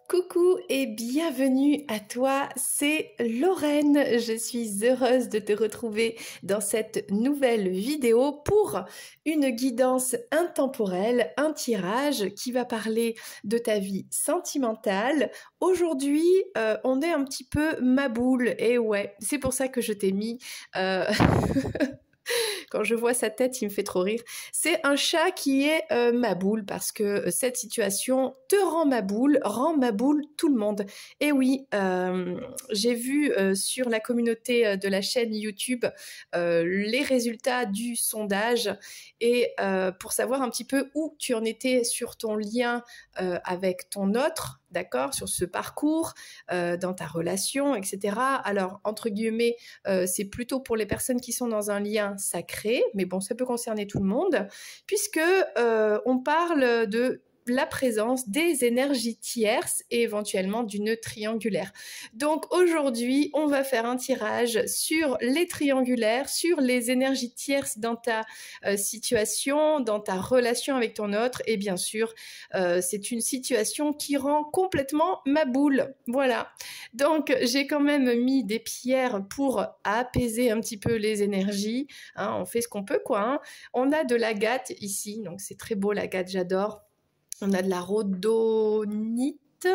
Coucou et bienvenue à toi, c'est Lorraine. Je suis heureuse de te retrouver dans cette nouvelle vidéo pour une guidance intemporelle, un tirage qui va parler de ta vie sentimentale. Aujourd'hui, on est un petit peu maboule et ouais, c'est pour ça que je t'ai mis... Quand je vois sa tête, il me fait trop rire. C'est un chat qui est maboule parce que cette situation te rend maboule tout le monde. Et oui, j'ai vu sur la communauté de la chaîne YouTube les résultats du sondage et pour savoir un petit peu où tu en étais sur ton lien avec ton autre, d'accord, sur ce parcours, dans ta relation, etc. Alors, entre guillemets, c'est plutôt pour les personnes qui sont dans un lien sacré, mais bon, ça peut concerner tout le monde, puisque on parle de la présence des énergies tierces et éventuellement d'une triangulaire. Donc aujourd'hui, on va faire un tirage sur les triangulaires, sur les énergies tierces dans ta situation, dans ta relation avec ton autre, et bien sûr, c'est une situation qui rend complètement maboule. Voilà. Donc j'ai quand même mis des pierres pour apaiser un petit peu les énergies. Hein, on fait ce qu'on peut, quoi. Hein. On a de l'agate ici, donc c'est très beau l'agate, j'adore. On a de la rhodonite,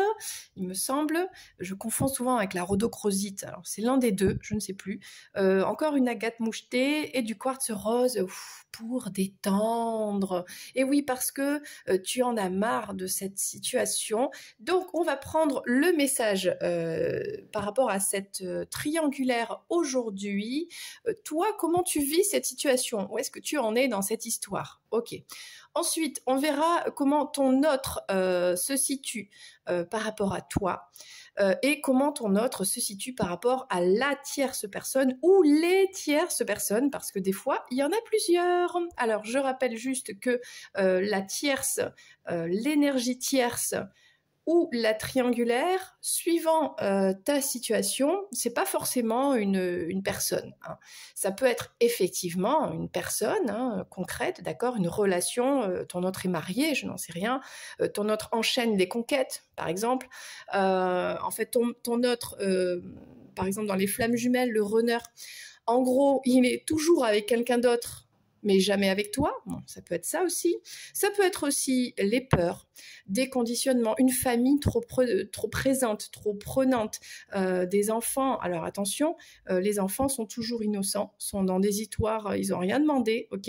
il me semble. Je confonds souvent avec la rhodochrosite. Alors, c'est l'un des deux, je ne sais plus. Encore une agate mouchetée et du quartz rose pour détendre. Et oui, parce que tu en as marre de cette situation. Donc, on va prendre le message par rapport à cette triangulaire aujourd'hui. Toi, comment tu vis cette situation? Où est-ce que tu en es dans cette histoire? Ok. Ensuite, on verra comment ton autre se situe par rapport à toi et comment ton autre se situe par rapport à la tierce personne ou les tierces personnes, parce que des fois, il y en a plusieurs. Alors, je rappelle juste que la tierce, l'énergie tierce, ou la triangulaire, suivant ta situation, c'est pas forcément une personne. Hein. Ça peut être effectivement une personne concrète, d'accord, une relation. Ton autre est marié, je n'en sais rien. Ton autre enchaîne des conquêtes, par exemple. En fait, ton autre, par exemple, dans les flammes jumelles, le runner, en gros, il est toujours avec quelqu'un d'autre, mais jamais avec toi. Bon, ça peut être ça aussi. Ça peut être aussi les peurs, des conditionnements, une famille trop présente, trop prenante, des enfants. Alors attention, les enfants sont toujours innocents, sont dans des histoires, ils n'ont rien demandé, ok.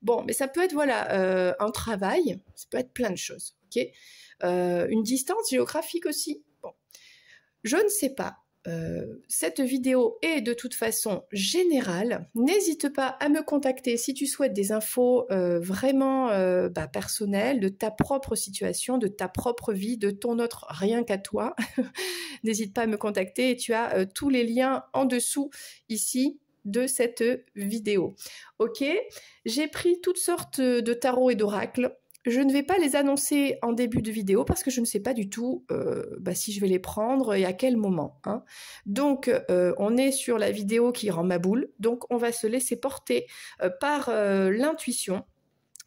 Bon, mais ça peut être voilà un travail, ça peut être plein de choses, ok. Une distance géographique aussi. Bon, je ne sais pas. Cette vidéo est de toute façon générale. N'hésite pas à me contacter si tu souhaites des infos vraiment personnelles, de ta propre situation, de ta propre vie, de ton autre, rien qu'à toi. N'hésite pas à me contacter et tu as tous les liens en dessous ici de cette vidéo. Ok, j'ai pris toutes sortes de tarots et d'oracles. Je ne vais pas les annoncer en début de vidéo parce que je ne sais pas du tout si je vais les prendre et à quel moment. Hein. Donc, on est sur la vidéo qui rend ma boule. Donc, on va se laisser porter par l'intuition,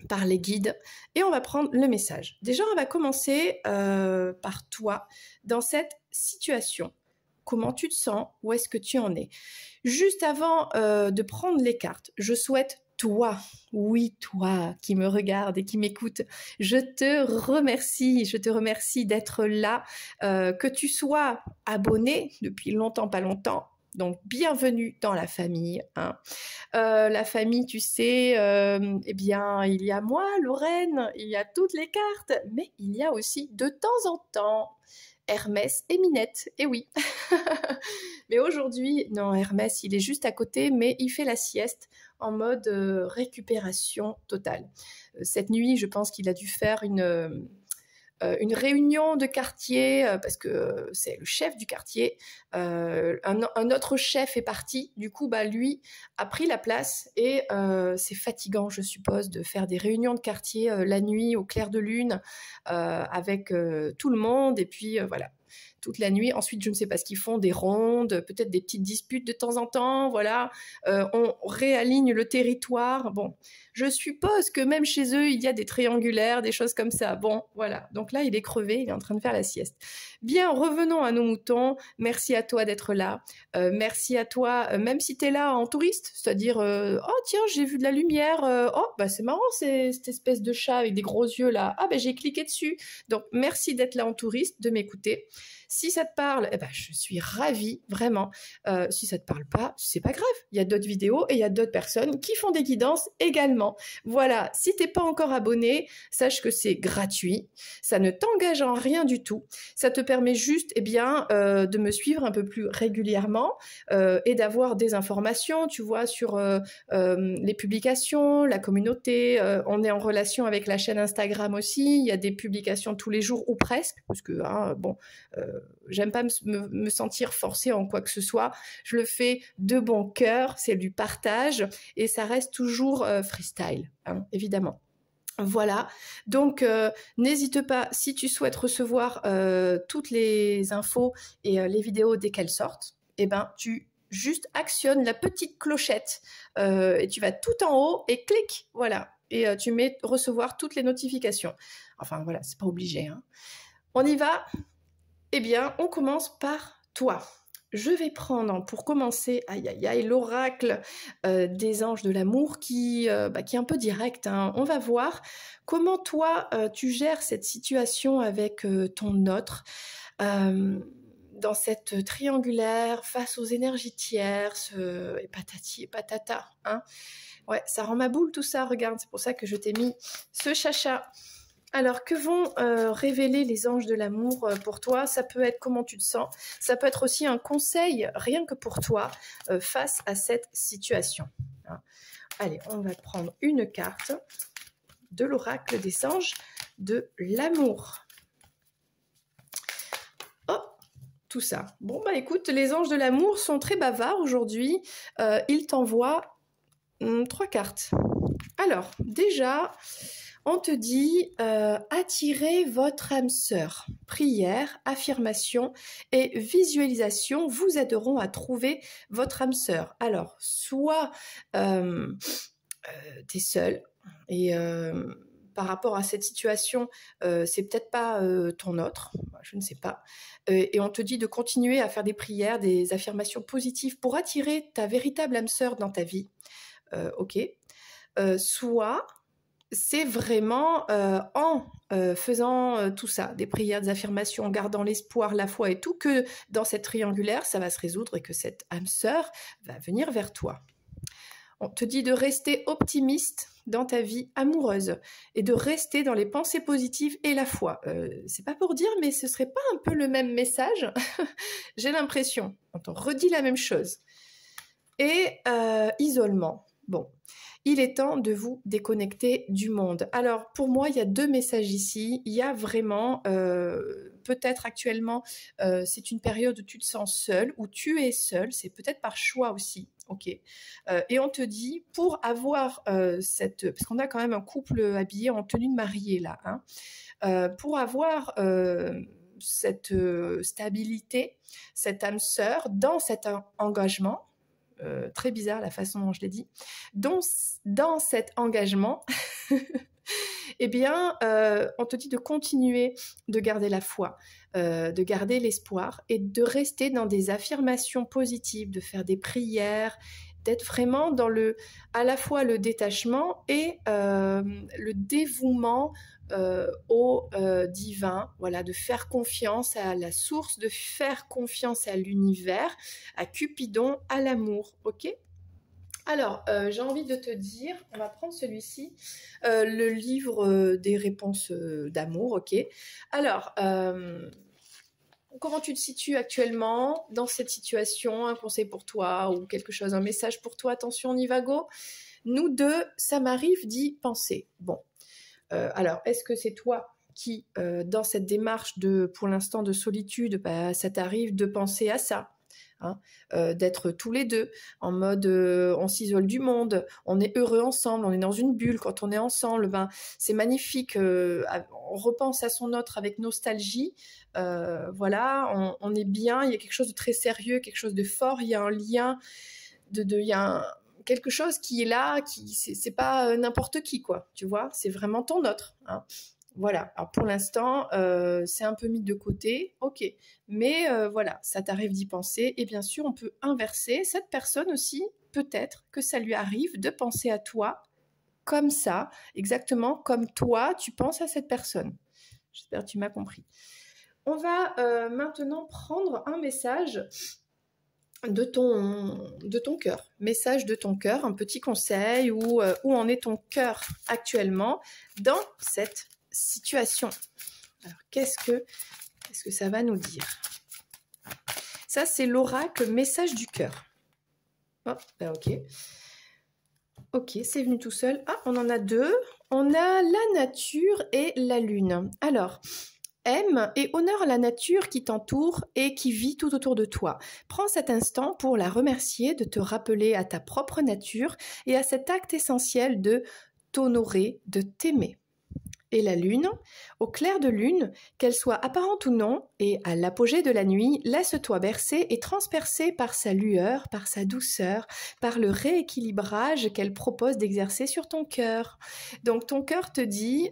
par les guides, et on va prendre le message. Déjà, on va commencer par toi dans cette situation. Comment tu te sens? Où est-ce que tu en es? Juste avant de prendre les cartes, je souhaite toi, oui toi qui me regarde et qui m'écoute, je te remercie d'être là, que tu sois abonné depuis longtemps, pas longtemps. Donc, bienvenue dans la famille. Hein. La famille, tu sais, eh bien, il y a moi, Lorraine, il y a toutes les cartes, mais il y a aussi de temps en temps Hermès et Minette, et oui. Mais aujourd'hui, non, Hermès, il est juste à côté, mais il fait la sieste en mode récupération totale. Cette nuit, je pense qu'il a dû faire une réunion de quartier, parce que c'est le chef du quartier. Un autre chef est parti, du coup, lui a pris la place et c'est fatigant, je suppose, de faire des réunions de quartier la nuit au clair de lune avec tout le monde. Et puis, voilà. toute la nuit. Ensuite, je ne sais pas ce qu'ils font, des rondes, peut-être des petites disputes de temps en temps, voilà. On réaligne le territoire. Bon, je suppose que même chez eux, il y a des triangulaires, des choses comme ça. Bon, voilà. Donc là, il est crevé, il est en train de faire la sieste. Bien, revenons à nos moutons. Merci à toi d'être là. Merci à toi, même si tu es là en touriste, c'est-à-dire, oh tiens, j'ai vu de la lumière, oh, bah c'est marrant, cette espèce de chat avec des gros yeux là, ah, bah j'ai cliqué dessus. Donc, merci d'être là en touriste, de m'écouter. Si ça te parle, eh ben, je suis ravie, vraiment. Si ça te parle pas, c'est pas grave. Il y a d'autres vidéos et il y a d'autres personnes qui font des guidances également. Voilà, si t'es pas encore abonné, sache que c'est gratuit. Ça ne t'engage en rien du tout. Ça te permet juste, eh bien, de me suivre un peu plus régulièrement et d'avoir des informations, tu vois, sur les publications, la communauté. On est en relation avec la chaîne Instagram aussi. Il y a des publications tous les jours ou presque, parce que bon. J'aime pas me sentir forcée en quoi que ce soit. Je le fais de bon cœur, c'est du partage et ça reste toujours freestyle, hein, évidemment. Voilà, donc n'hésite pas, si tu souhaites recevoir toutes les infos et les vidéos dès qu'elles sortent, eh ben, tu juste actionnes la petite clochette et tu vas tout en haut et clique, voilà, et tu mets recevoir toutes les notifications. Enfin voilà, c'est pas obligé, hein. On y va. Eh bien, on commence par toi. Je vais prendre, pour commencer, l'oracle des anges de l'amour qui est un peu direct, hein. On va voir comment toi, tu gères cette situation avec ton autre, dans cette triangulaire, face aux énergies tierces, et patati et patata. Hein. Ouais, ça rend ma boule tout ça, regarde, c'est pour ça que je t'ai mis ce chacha. Alors, que vont révéler les anges de l'amour pour toi? Ça peut être comment tu te sens. Ça peut être aussi un conseil, rien que pour toi, face à cette situation. Hein. Allez, on va prendre une carte de l'oracle des anges de l'amour. Oh, tout ça. Bon, bah écoute, les anges de l'amour sont très bavards aujourd'hui. Ils t'envoient 3 cartes. Alors, déjà... On te dit attirez votre âme sœur. Prière, affirmation et visualisation vous aideront à trouver votre âme sœur. Alors, soit tu es seul et par rapport à cette situation, c'est peut-être pas ton autre, je ne sais pas. Et on te dit de continuer à faire des prières, des affirmations positives pour attirer ta véritable âme sœur dans ta vie. Ok. Soit c'est vraiment en faisant tout ça, des prières, des affirmations, en gardant l'espoir, la foi et tout, que dans cette triangulaire, ça va se résoudre et que cette âme sœur va venir vers toi. On te dit de rester optimiste dans ta vie amoureuse et de rester dans les pensées positives et la foi. C'est pas pour dire, mais ce serait pas un peu le même message? J'ai l'impression. On te redit la même chose. Et isolement. Bon. Il est temps de vous déconnecter du monde. Alors, pour moi, il y a 2 messages ici. Il y a vraiment, peut-être actuellement, c'est une période où tu te sens seul, où tu es seul. C'est peut-être par choix aussi. Ok. Et on te dit, pour avoir parce qu'on a quand même un couple habillé en tenue de mariée là, hein, pour avoir cette stabilité, cette âme sœur dans cet engagement, très bizarre la façon dont je l'ai dit, dans cet engagement, eh bien, on te dit de continuer de garder la foi, de garder l'espoir et de rester dans des affirmations positives, de faire des prières, d'être vraiment dans à la fois le détachement et le dévouement au divin, voilà, de faire confiance à la source, de faire confiance à l'univers, à Cupidon, à l'amour, ok? Alors, j'ai envie de te dire, on va prendre celui-ci, le livre des réponses d'amour, ok? Alors, comment tu te situes actuellement dans cette situation? Un conseil pour toi ou quelque chose, un message pour toi? Attention, on y va, go. Nous deux, ça m'arrive d'y penser. Bon, alors, est-ce que c'est toi qui, dans cette démarche pour l'instant de solitude, ça t'arrive de penser à ça, hein, d'être tous les deux, en mode on s'isole du monde, on est heureux ensemble, on est dans une bulle quand on est ensemble, ben, c'est magnifique, on repense à son autre avec nostalgie, voilà, on est bien, il y a quelque chose de très sérieux, quelque chose de fort, il y a un lien, il y a quelque chose qui est là, c'est pas n'importe qui, quoi, tu vois, c'est vraiment ton autre, hein. Voilà, alors pour l'instant, c'est un peu mis de côté, ok, mais voilà, ça t'arrive d'y penser, et bien sûr, on peut inverser, cette personne aussi, peut-être que ça lui arrive de penser à toi comme ça, exactement comme toi, tu penses à cette personne. J'espère que tu m'as compris. On va maintenant prendre un message de ton cœur, message de ton cœur, un petit conseil, où en est ton cœur actuellement dans cette situation. Alors, qu'est-ce que ça va nous dire? Ça, c'est l'oracle message du cœur. Oh, ben ok. Ok, c'est venu tout seul. Ah, on en a deux. On a la nature et la lune. Alors, aime et honore la nature qui t'entoure et qui vit tout autour de toi. Prends cet instant pour la remercier, de te rappeler à ta propre nature et à cet acte essentiel de t'honorer, de t'aimer. Et la lune, au clair de lune, qu'elle soit apparente ou non, et à l'apogée de la nuit, laisse-toi bercer et transpercer par sa lueur, par sa douceur, par le rééquilibrage qu'elle propose d'exercer sur ton cœur. Donc ton cœur te dit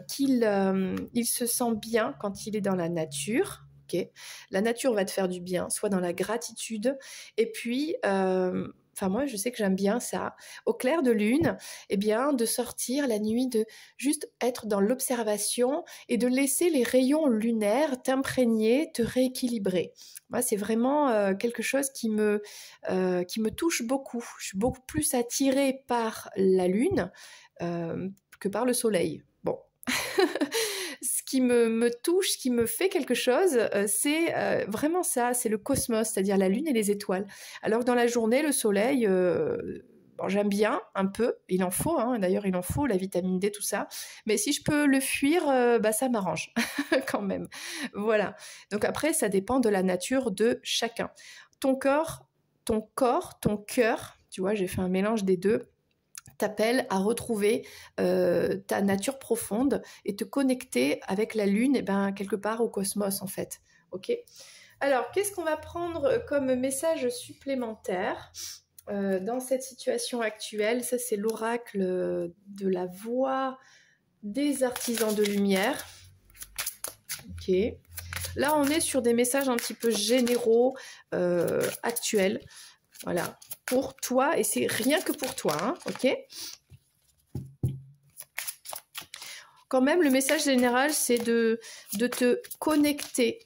qu'il se sent bien quand il est dans la nature. Okay. La nature va te faire du bien, soit dans la gratitude, et puis... Enfin, moi, je sais que j'aime bien ça. Au clair de lune, eh bien, de sortir la nuit, de juste être dans l'observation et de laisser les rayons lunaires t'imprégner, te rééquilibrer. Moi, c'est vraiment quelque chose qui me touche beaucoup. Je suis beaucoup plus attirée par la lune que par le soleil. Bon. Ce qui me touche, ce qui me fait quelque chose, c'est vraiment ça, c'est le cosmos, c'est-à-dire la lune et les étoiles. Alors que dans la journée, le soleil, bon, j'aime bien un peu, il en faut, hein, d'ailleurs il en faut, la vitamine D, tout ça, mais si je peux le fuir, bah, ça m'arrange quand même. Voilà, donc après, ça dépend de la nature de chacun. Ton corps, ton cœur, tu vois, j'ai fait un mélange des deux, t'appelle à retrouver ta nature profonde et te connecter avec la lune, et ben, quelque part au cosmos en fait. Ok. Alors, qu'est-ce qu'on va prendre comme message supplémentaire dans cette situation actuelle? Ça, c'est l'oracle de la voix des artisans de lumière. Ok. Là, on est sur des messages un petit peu généraux, actuels. Voilà, pour toi, et c'est rien que pour toi, hein, ok? Quand même, le message général, c'est de te connecter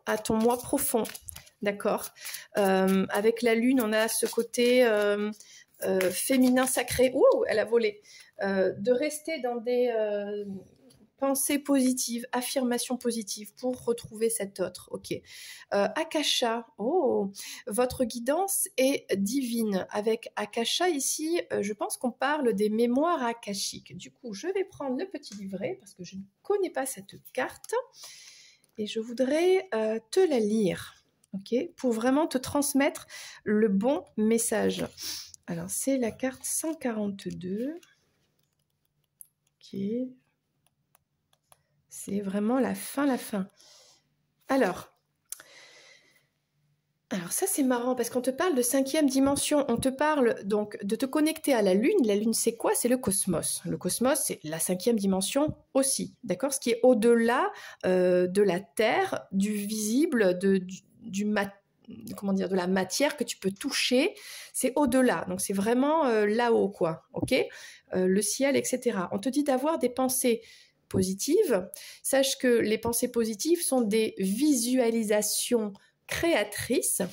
à ton moi profond, d'accord? Avec la lune, on a ce côté féminin sacré. Ouh, elle a volé. De rester dans des... pensée positive, affirmation positive pour retrouver cet autre. Ok. Akasha, oh, votre guidance est divine. Avec Akasha ici, je pense qu'on parle des mémoires akashiques. Du coup, je vais prendre le petit livret parce que je ne connais pas cette carte et je voudrais te la lire, ok, pour vraiment te transmettre le bon message. Alors, c'est la carte 142. Ok. C'est vraiment la fin. Alors ça c'est marrant parce qu'on te parle de 5e dimension, on te parle donc de te connecter à la Lune. La Lune c'est quoi? C'est le cosmos. Le cosmos c'est la 5e dimension aussi, d'accord? Ce qui est au-delà de la Terre, du visible, comment dire, de la matière que tu peux toucher, c'est au-delà, donc c'est vraiment là-haut quoi, ok? Le ciel, etc. On te dit d'avoir des pensées positives. Sache que les pensées positives sont des visualisations créatrices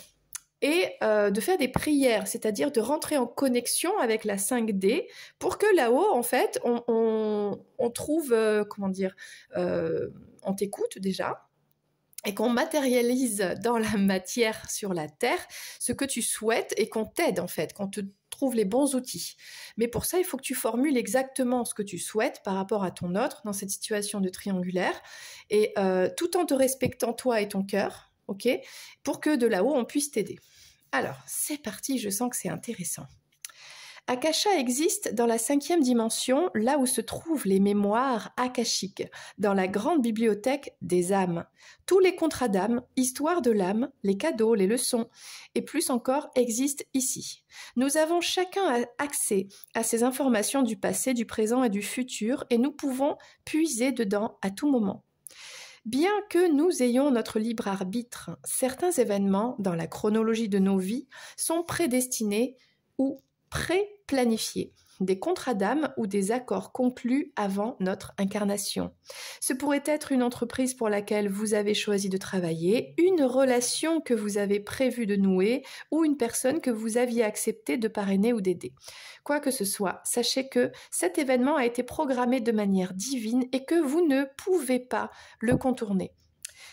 et de faire des prières, c'est-à-dire de rentrer en connexion avec la 5D pour que là-haut, en fait, on trouve, comment dire, on t'écoute déjà et qu'on matérialise dans la matière sur la Terre ce que tu souhaites et qu'on t'aide, en fait, qu'on te trouve les bons outils. Mais pour ça, il faut que tu formules exactement ce que tu souhaites par rapport à ton autre dans cette situation de triangulaire, et tout en te respectant toi et ton cœur, ok, pour que de là-haut, on puisse t'aider. Alors, c'est parti, je sens que c'est intéressant. Akasha existe dans la 5e dimension, là où se trouvent les mémoires akashiques, dans la grande bibliothèque des âmes. Tous les contrats d'âme, histoires de l'âme, les cadeaux, les leçons, et plus encore existent ici. Nous avons chacun accès à ces informations du passé, du présent et du futur, et nous pouvons puiser dedans à tout moment. Bien que nous ayons notre libre arbitre, certains événements dans la chronologie de nos vies sont prédestinés ou pré-planifiés, des contrats d'âme ou des accords conclus avant notre incarnation. Ce pourrait être une entreprise pour laquelle vous avez choisi de travailler, une relation que vous avez prévu de nouer ou une personne que vous aviez accepté de parrainer ou d'aider. Quoi que ce soit, sachez que cet événement a été programmé de manière divine et que vous ne pouvez pas le contourner.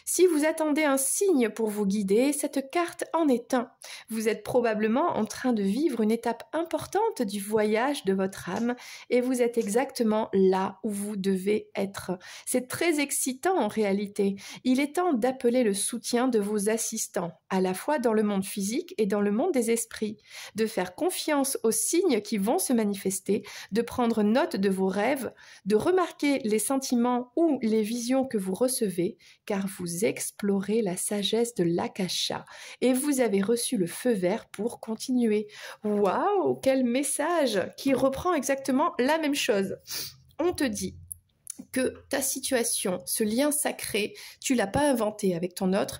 Si vous attendez un signe pour vous guider, cette carte en est un. Vous êtes probablement en train de vivre une étape importante du voyage de votre âme et vous êtes exactement là où vous devez être. C'est très excitant en réalité. Il est temps d'appeler le soutien de vos assistants, à la fois dans le monde physique et dans le monde des esprits, de faire confiance aux signes qui vont se manifester, de prendre note de vos rêves, de remarquer les sentiments ou les visions que vous recevez, car vous explorez la sagesse de l'Akasha et vous avez reçu le feu vert pour continuer. Waouh, quel message qui reprend exactement la même chose. On te dit que ta situation, ce lien sacré, tu l'as pas inventé avec ton autre,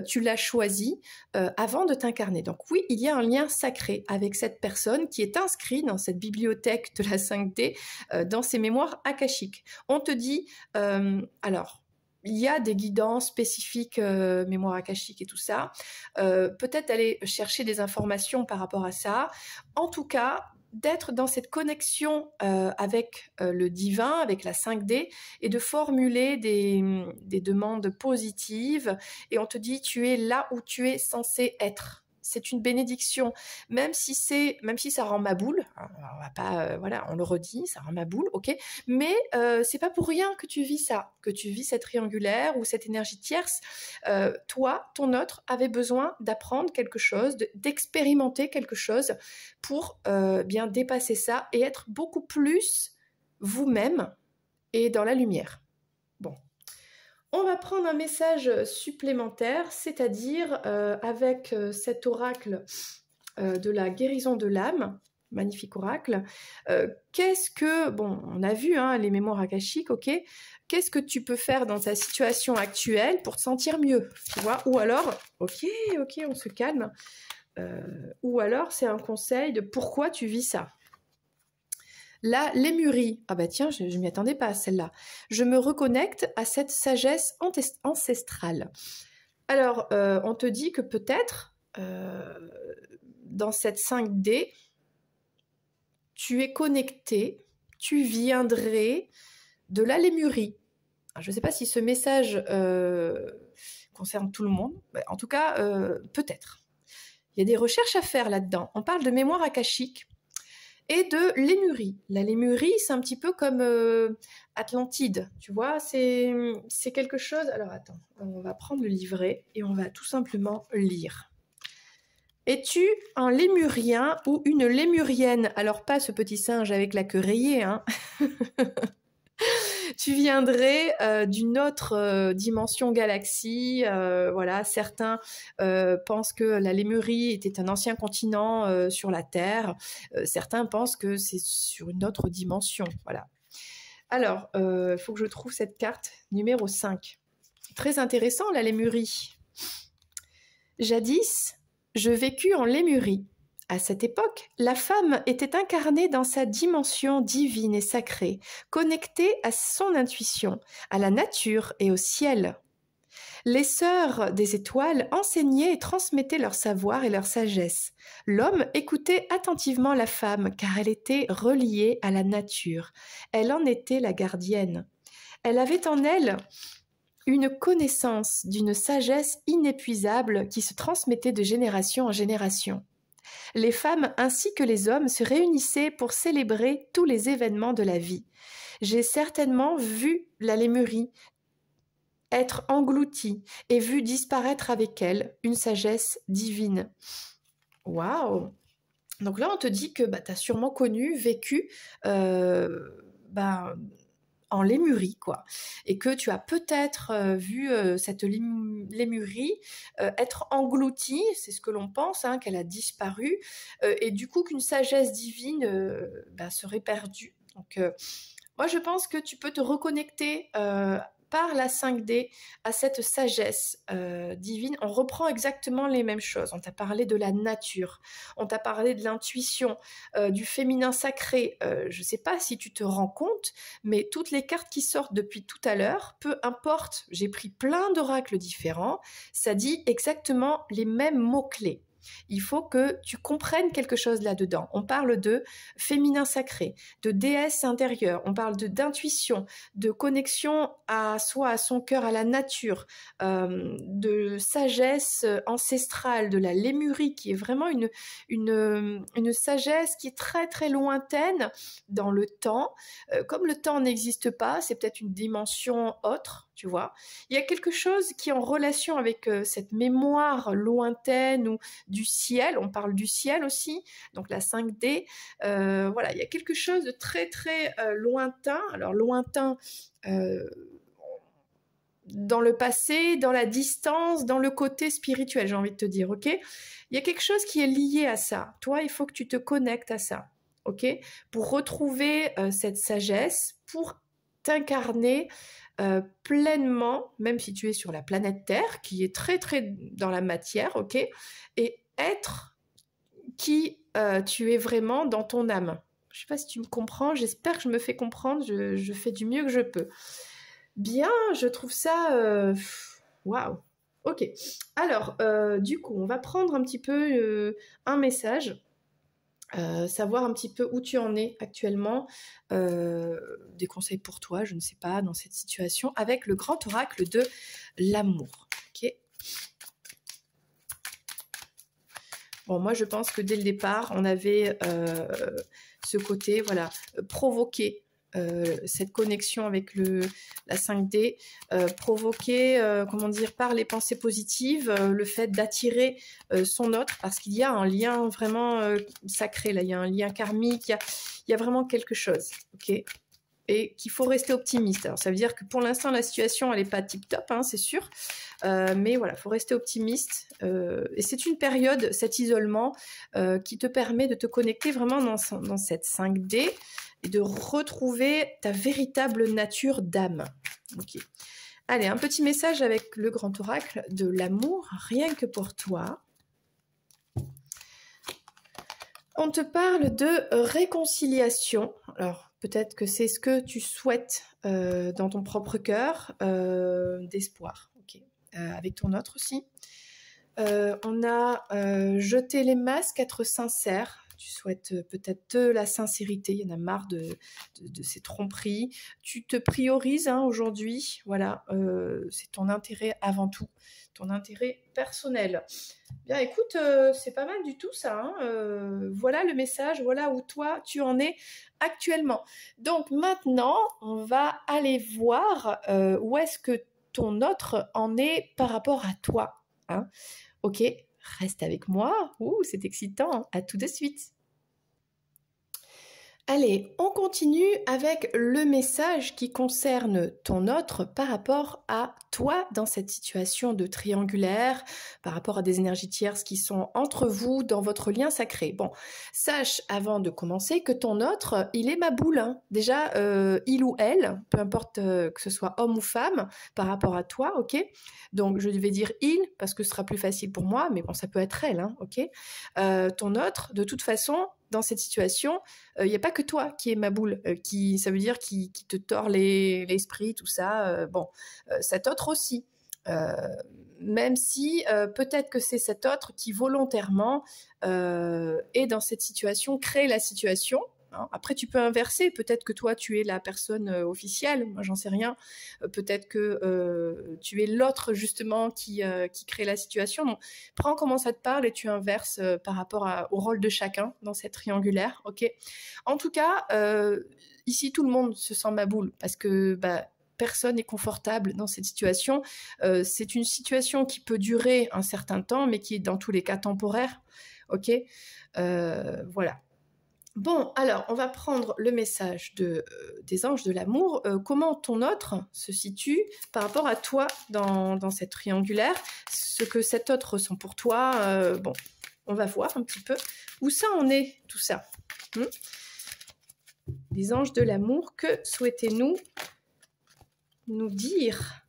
tu l'as choisi avant de t'incarner. Donc oui, il y a un lien sacré avec cette personne qui est inscrite dans cette bibliothèque de la 5D, dans ses mémoires akashiques. On te dit, alors, il y a des guidances spécifiques, mémoire akashique et tout ça. Peut-être aller chercher des informations par rapport à ça. En tout cas, d'être dans cette connexion avec le divin, avec la 5D, et de formuler des demandes positives. Et on te dit, tu es là où tu es censé être. C'est une bénédiction, même si ça rend ma boule. On va pas, voilà, on le redit, ça rend ma boule, ok. Mais c'est pas pour rien que tu vis ça, que tu vis cette triangulaire ou cette énergie tierce. Toi, ton autre avait besoin d'apprendre quelque chose, d'expérimenter quelque chose pour bien dépasser ça et être beaucoup plus vous-même et dans la lumière. Bon. On va prendre un message supplémentaire, c'est-à-dire avec cet oracle de la guérison de l'âme, magnifique oracle, qu'est-ce que, bon, on a vu les mémoires akashiques, ok, qu'est-ce que tu peux faire dans ta situation actuelle pour te sentir mieux, tu vois, ou alors, ok, on se calme, ou alors c'est un conseil de pourquoi tu vis ça. La lémurie. Ah bah tiens, je m'y attendais pas à celle-là. Je me reconnecte à cette sagesse ancestrale. Alors, on te dit que peut-être, dans cette 5D, tu es connecté, tu viendrais de la lémurie. Alors, je ne sais pas si ce message concerne tout le monde. En tout cas, peut-être. Il y a des recherches à faire là-dedans. On parle de mémoire akashique et de lémurie. La lémurie, c'est un petit peu comme Atlantide, tu vois, c'est quelque chose... Alors attends, on va prendre le livret et on va tout simplement lire. Es-tu un lémurien ou une lémurienne? Alors pas ce petit singe avec la queue rayée, hein. Tu viendrais d'une autre dimension galaxie. Voilà, certains pensent que la Lémurie était un ancien continent sur la Terre. Certains pensent que c'est sur une autre dimension. Voilà. Alors, il faut que je trouve cette carte numéro 5. Très intéressant, la Lémurie. Jadis, je vécus en Lémurie. À cette époque, la femme était incarnée dans sa dimension divine et sacrée, connectée à son intuition, à la nature et au ciel. Les sœurs des étoiles enseignaient et transmettaient leur savoir et leur sagesse. L'homme écoutait attentivement la femme car elle était reliée à la nature. Elle en était la gardienne. Elle avait en elle une connaissance d'une sagesse inépuisable qui se transmettait de génération en génération. Les femmes ainsi que les hommes se réunissaient pour célébrer tous les événements de la vie. J'ai certainement vu la Lémurie être engloutie et vu disparaître avec elle une sagesse divine. Waouh! Donc là, on te dit que bah, tu as sûrement connu, vécu bah, en lémurie, quoi. Et que tu as peut-être vu cette lémurie être engloutie, c'est ce que l'on pense, hein, qu'elle a disparu, et du coup qu'une sagesse divine bah, serait perdue. Donc moi, je pense que tu peux te reconnecter par la 5D à cette sagesse divine. On reprend exactement les mêmes choses. On t'a parlé de la nature, on t'a parlé de l'intuition, du féminin sacré. Je ne sais pas si tu te rends compte, mais toutes les cartes qui sortent depuis tout à l'heure, peu importe, j'ai pris plein d'oracles différents, ça dit exactement les mêmes mots-clés. Il faut que tu comprennes quelque chose là-dedans. On parle de féminin sacré, de déesse intérieure, on parle d'intuition, de connexion à soi, à son cœur, à la nature, de sagesse ancestrale, de la lémurie, qui est vraiment une sagesse qui est très très lointaine dans le temps. Comme le temps n'existe pas, c'est peut-être une dimension autre, tu vois. Il y a quelque chose qui est en relation avec cette mémoire lointaine ou du ciel, on parle du ciel aussi, donc la 5D, voilà, il y a quelque chose de très très lointain, alors lointain dans le passé, dans la distance, dans le côté spirituel, j'ai envie de te dire, ok? Il y a quelque chose qui est lié à ça, toi, il faut que tu te connectes à ça, ok? Pour retrouver cette sagesse, pour t'incarner pleinement, même si tu es sur la planète Terre, qui est très très dans la matière, ok, et être qui tu es vraiment dans ton âme. Je ne sais pas si tu me comprends, j'espère que je me fais comprendre, je fais du mieux que je peux. Bien, je trouve ça... Waouh. Ok, alors du coup, on va prendre un petit peu un message. Savoir un petit peu où tu en es actuellement, des conseils pour toi, je ne sais pas, dans cette situation, avec le grand oracle de l'amour. Ok. Bon, moi, je pense que dès le départ, on avait ce côté, voilà, provoquer cette connexion avec la 5D, provoquer, comment dire, par les pensées positives, le fait d'attirer son autre, parce qu'il y a un lien vraiment sacré, là, il y a un lien karmique, il y a vraiment quelque chose, ok, et qu'il faut rester optimiste. Alors ça veut dire que pour l'instant la situation elle n'est pas tip top, hein, c'est sûr, mais voilà, il faut rester optimiste, et c'est une période, cet isolement qui te permet de te connecter vraiment dans cette 5D et de retrouver ta véritable nature d'âme. Ok. Allez, un petit message avec le grand oracle de l'amour, rien que pour toi. On te parle de réconciliation. Alors, peut-être que c'est ce que tu souhaites dans ton propre cœur, d'espoir, ok. Avec ton autre aussi. On a jeté les masques, être sincère. Tu souhaites peut-être de la sincérité, il y en a marre de ces tromperies. Tu te priorises hein, aujourd'hui, voilà, c'est ton intérêt avant tout, ton intérêt personnel. Bien, écoute, c'est pas mal du tout ça. Hein, voilà le message, voilà où toi tu en es actuellement. Donc maintenant, on va aller voir où est-ce que ton autre en est par rapport à toi. Hein. Ok, reste avec moi. Ouh, c'est excitant. À tout de suite. Allez, on continue avec le message qui concerne ton autre par rapport à toi dans cette situation de triangulaire, par rapport à des énergies tierces qui sont entre vous dans votre lien sacré. Bon, sache avant de commencer que ton autre, il est ma boule. Hein. Déjà, il ou elle, peu importe que ce soit homme ou femme, par rapport à toi, ok? Donc, je vais dire il parce que ce sera plus facile pour moi, mais bon, ça peut être elle, hein, ok? Ton autre, de toute façon, dans cette situation, il n'y a pas que toi qui est ma boule, ça veut dire qui te tord l'esprit, tout ça. Bon, cet autre aussi. Même si peut-être que c'est cet autre qui volontairement est dans cette situation, crée la situation. Hein. Après, tu peux inverser. Peut-être que toi, tu es la personne officielle. Moi, j'en sais rien. Peut-être que tu es l'autre, justement, qui crée la situation. Donc, prends comment ça te parle et tu inverses par rapport au rôle de chacun dans cette triangulaire. Ok. En tout cas, ici, tout le monde se sent ma boule parce que personne n'est confortable dans cette situation. C'est une situation qui peut durer un certain temps, mais qui est dans tous les cas temporaire. ok? Voilà. Bon, alors, on va prendre le message des anges de l'amour. Comment ton autre se situe par rapport à toi dans cette triangulaire? Ce que cet autre ressent pour toi. Bon, on va voir un petit peu où ça en est, tout ça. Les anges de l'amour, que souhaitez-nous nous dire?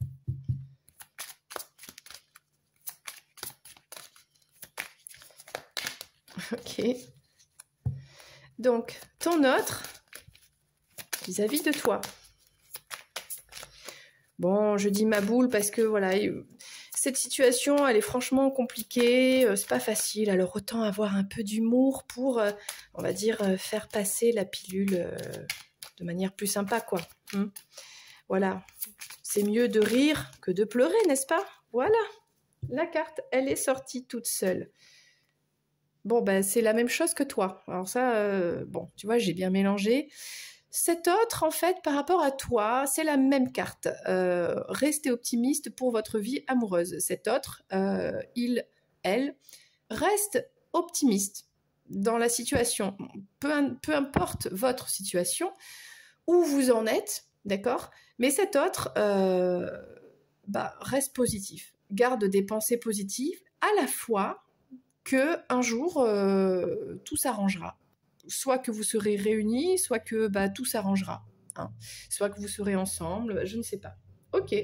Ok. Donc, ton autre vis-à-vis de toi. Bon, je dis ma boule parce que voilà, cette situation, elle est franchement compliquée, c'est pas facile. Alors autant avoir un peu d'humour pour, on va dire, faire passer la pilule de manière plus sympa, quoi. Voilà, c'est mieux de rire que de pleurer, n'est-ce pas? Voilà, la carte, elle est sortie toute seule. Bon, ben, c'est la même chose que toi. Alors ça, bon, tu vois, j'ai bien mélangé. Cet autre, en fait, par rapport à toi, c'est la même carte. Restez optimiste pour votre vie amoureuse. Cet autre, elle, reste optimiste dans la situation. Peu importe votre situation, où vous en êtes, d'accord? Mais cet autre, reste positif. Garde des pensées positives à la fois que un jour tout s'arrangera. Soit que vous serez réunis, soit que tout s'arrangera. Hein. Soit que vous serez ensemble, je ne sais pas. Ok,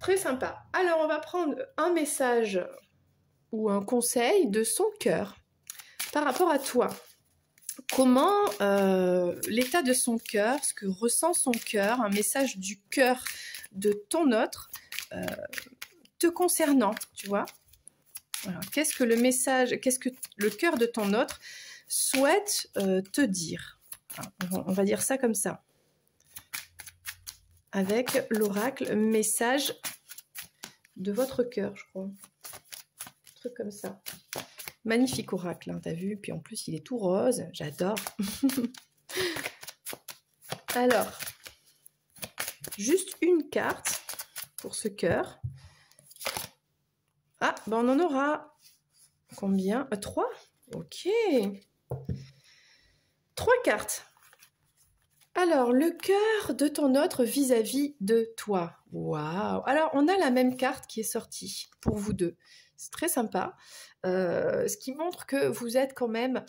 très sympa. Alors on va prendre un message ou un conseil de son cœur par rapport à toi. Comment l'état de son cœur, ce que ressent son cœur, un message du cœur de ton autre te concernant, tu vois? Alors, qu'est-ce que le cœur de ton autre souhaite te dire? Alors, on va dire ça comme ça. Avec l'oracle, message de votre cœur, je crois. Un truc comme ça. Magnifique oracle, hein, t'as vu? Puis en plus, il est tout rose. J'adore. Alors, juste une carte pour ce cœur. Ah, on en aura combien? 3? Ok. 3 cartes. Alors, le cœur de ton autre vis-à-vis de toi. Waouh! Alors, on a la même carte qui est sortie pour vous deux. C'est très sympa. Ce qui montre que vous êtes quand même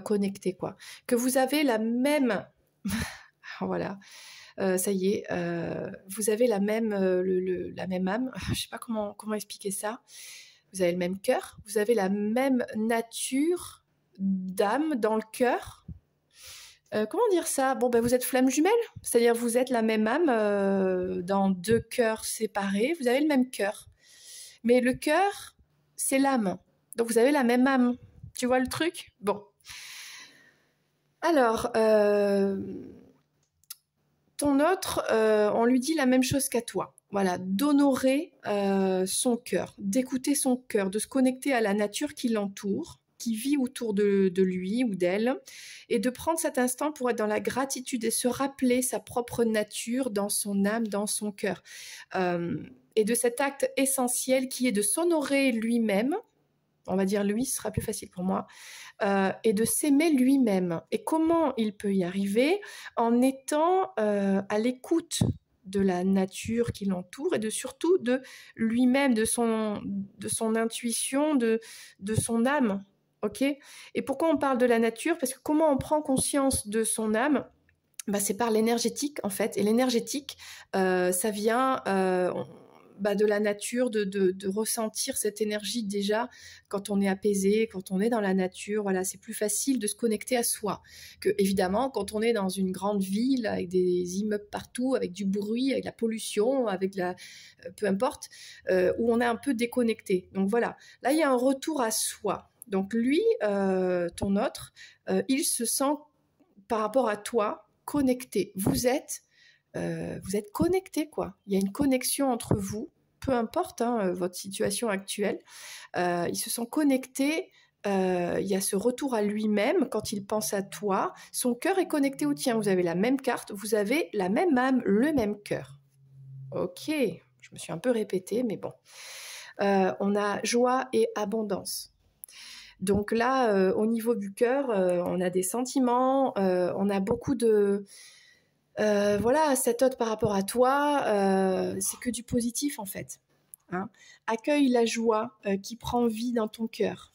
connectés, quoi. Que vous avez la même... voilà. Ça y est. Vous avez la même, la même âme. Je ne sais pas comment expliquer ça. Vous avez le même cœur. Vous avez la même nature d'âme dans le cœur. Comment dire ça? Bon, vous êtes flammes jumelles, c'est-à-dire vous êtes la même âme dans 2 cœurs séparés, vous avez le même cœur. Mais le cœur, c'est l'âme. Donc vous avez la même âme. Tu vois le truc? Bon. Alors, ton autre, on lui dit la même chose qu'à toi. Voilà, d'honorer son cœur, d'écouter son cœur, de se connecter à la nature qui l'entoure, qui vit autour de lui ou d'elle, et de prendre cet instant pour être dans la gratitude et se rappeler sa propre nature dans son âme, dans son cœur. Et de cet acte essentiel qui est de s'honorer lui-même, on va dire lui, ce sera plus facile pour moi, et de s'aimer lui-même. Et comment il peut y arriver? En étant à l'écoute de la nature qui l'entoure et surtout de lui-même, de son intuition, de son âme. Ok? Et pourquoi on parle de la nature? Parce que comment on prend conscience de son âme? C'est par l'énergétique en fait. Et l'énergétique, ça vient de la nature, de ressentir cette énergie déjà quand on est apaisé, quand on est dans la nature. Voilà, c'est plus facile de se connecter à soi que évidemment quand on est dans une grande ville avec des immeubles partout, avec du bruit, avec la pollution, avec peu importe, où on est un peu déconnecté. Donc voilà, là il y a un retour à soi. Donc lui, ton autre, il se sent par rapport à toi connecté. Vous êtes connectés, quoi. Il y a une connexion entre vous, peu importe votre situation actuelle. Ils se sont connectés. Il y a ce retour à lui-même quand il pense à toi. Son cœur est connecté au tien. Vous avez la même carte, vous avez la même âme, le même cœur. Ok, je me suis un peu répétée, mais bon. On a joie et abondance. Donc là, au niveau du cœur, on a des sentiments, on a beaucoup de... voilà, cette note par rapport à toi, c'est que du positif en fait. Hein. Accueille la joie qui prend vie dans ton cœur.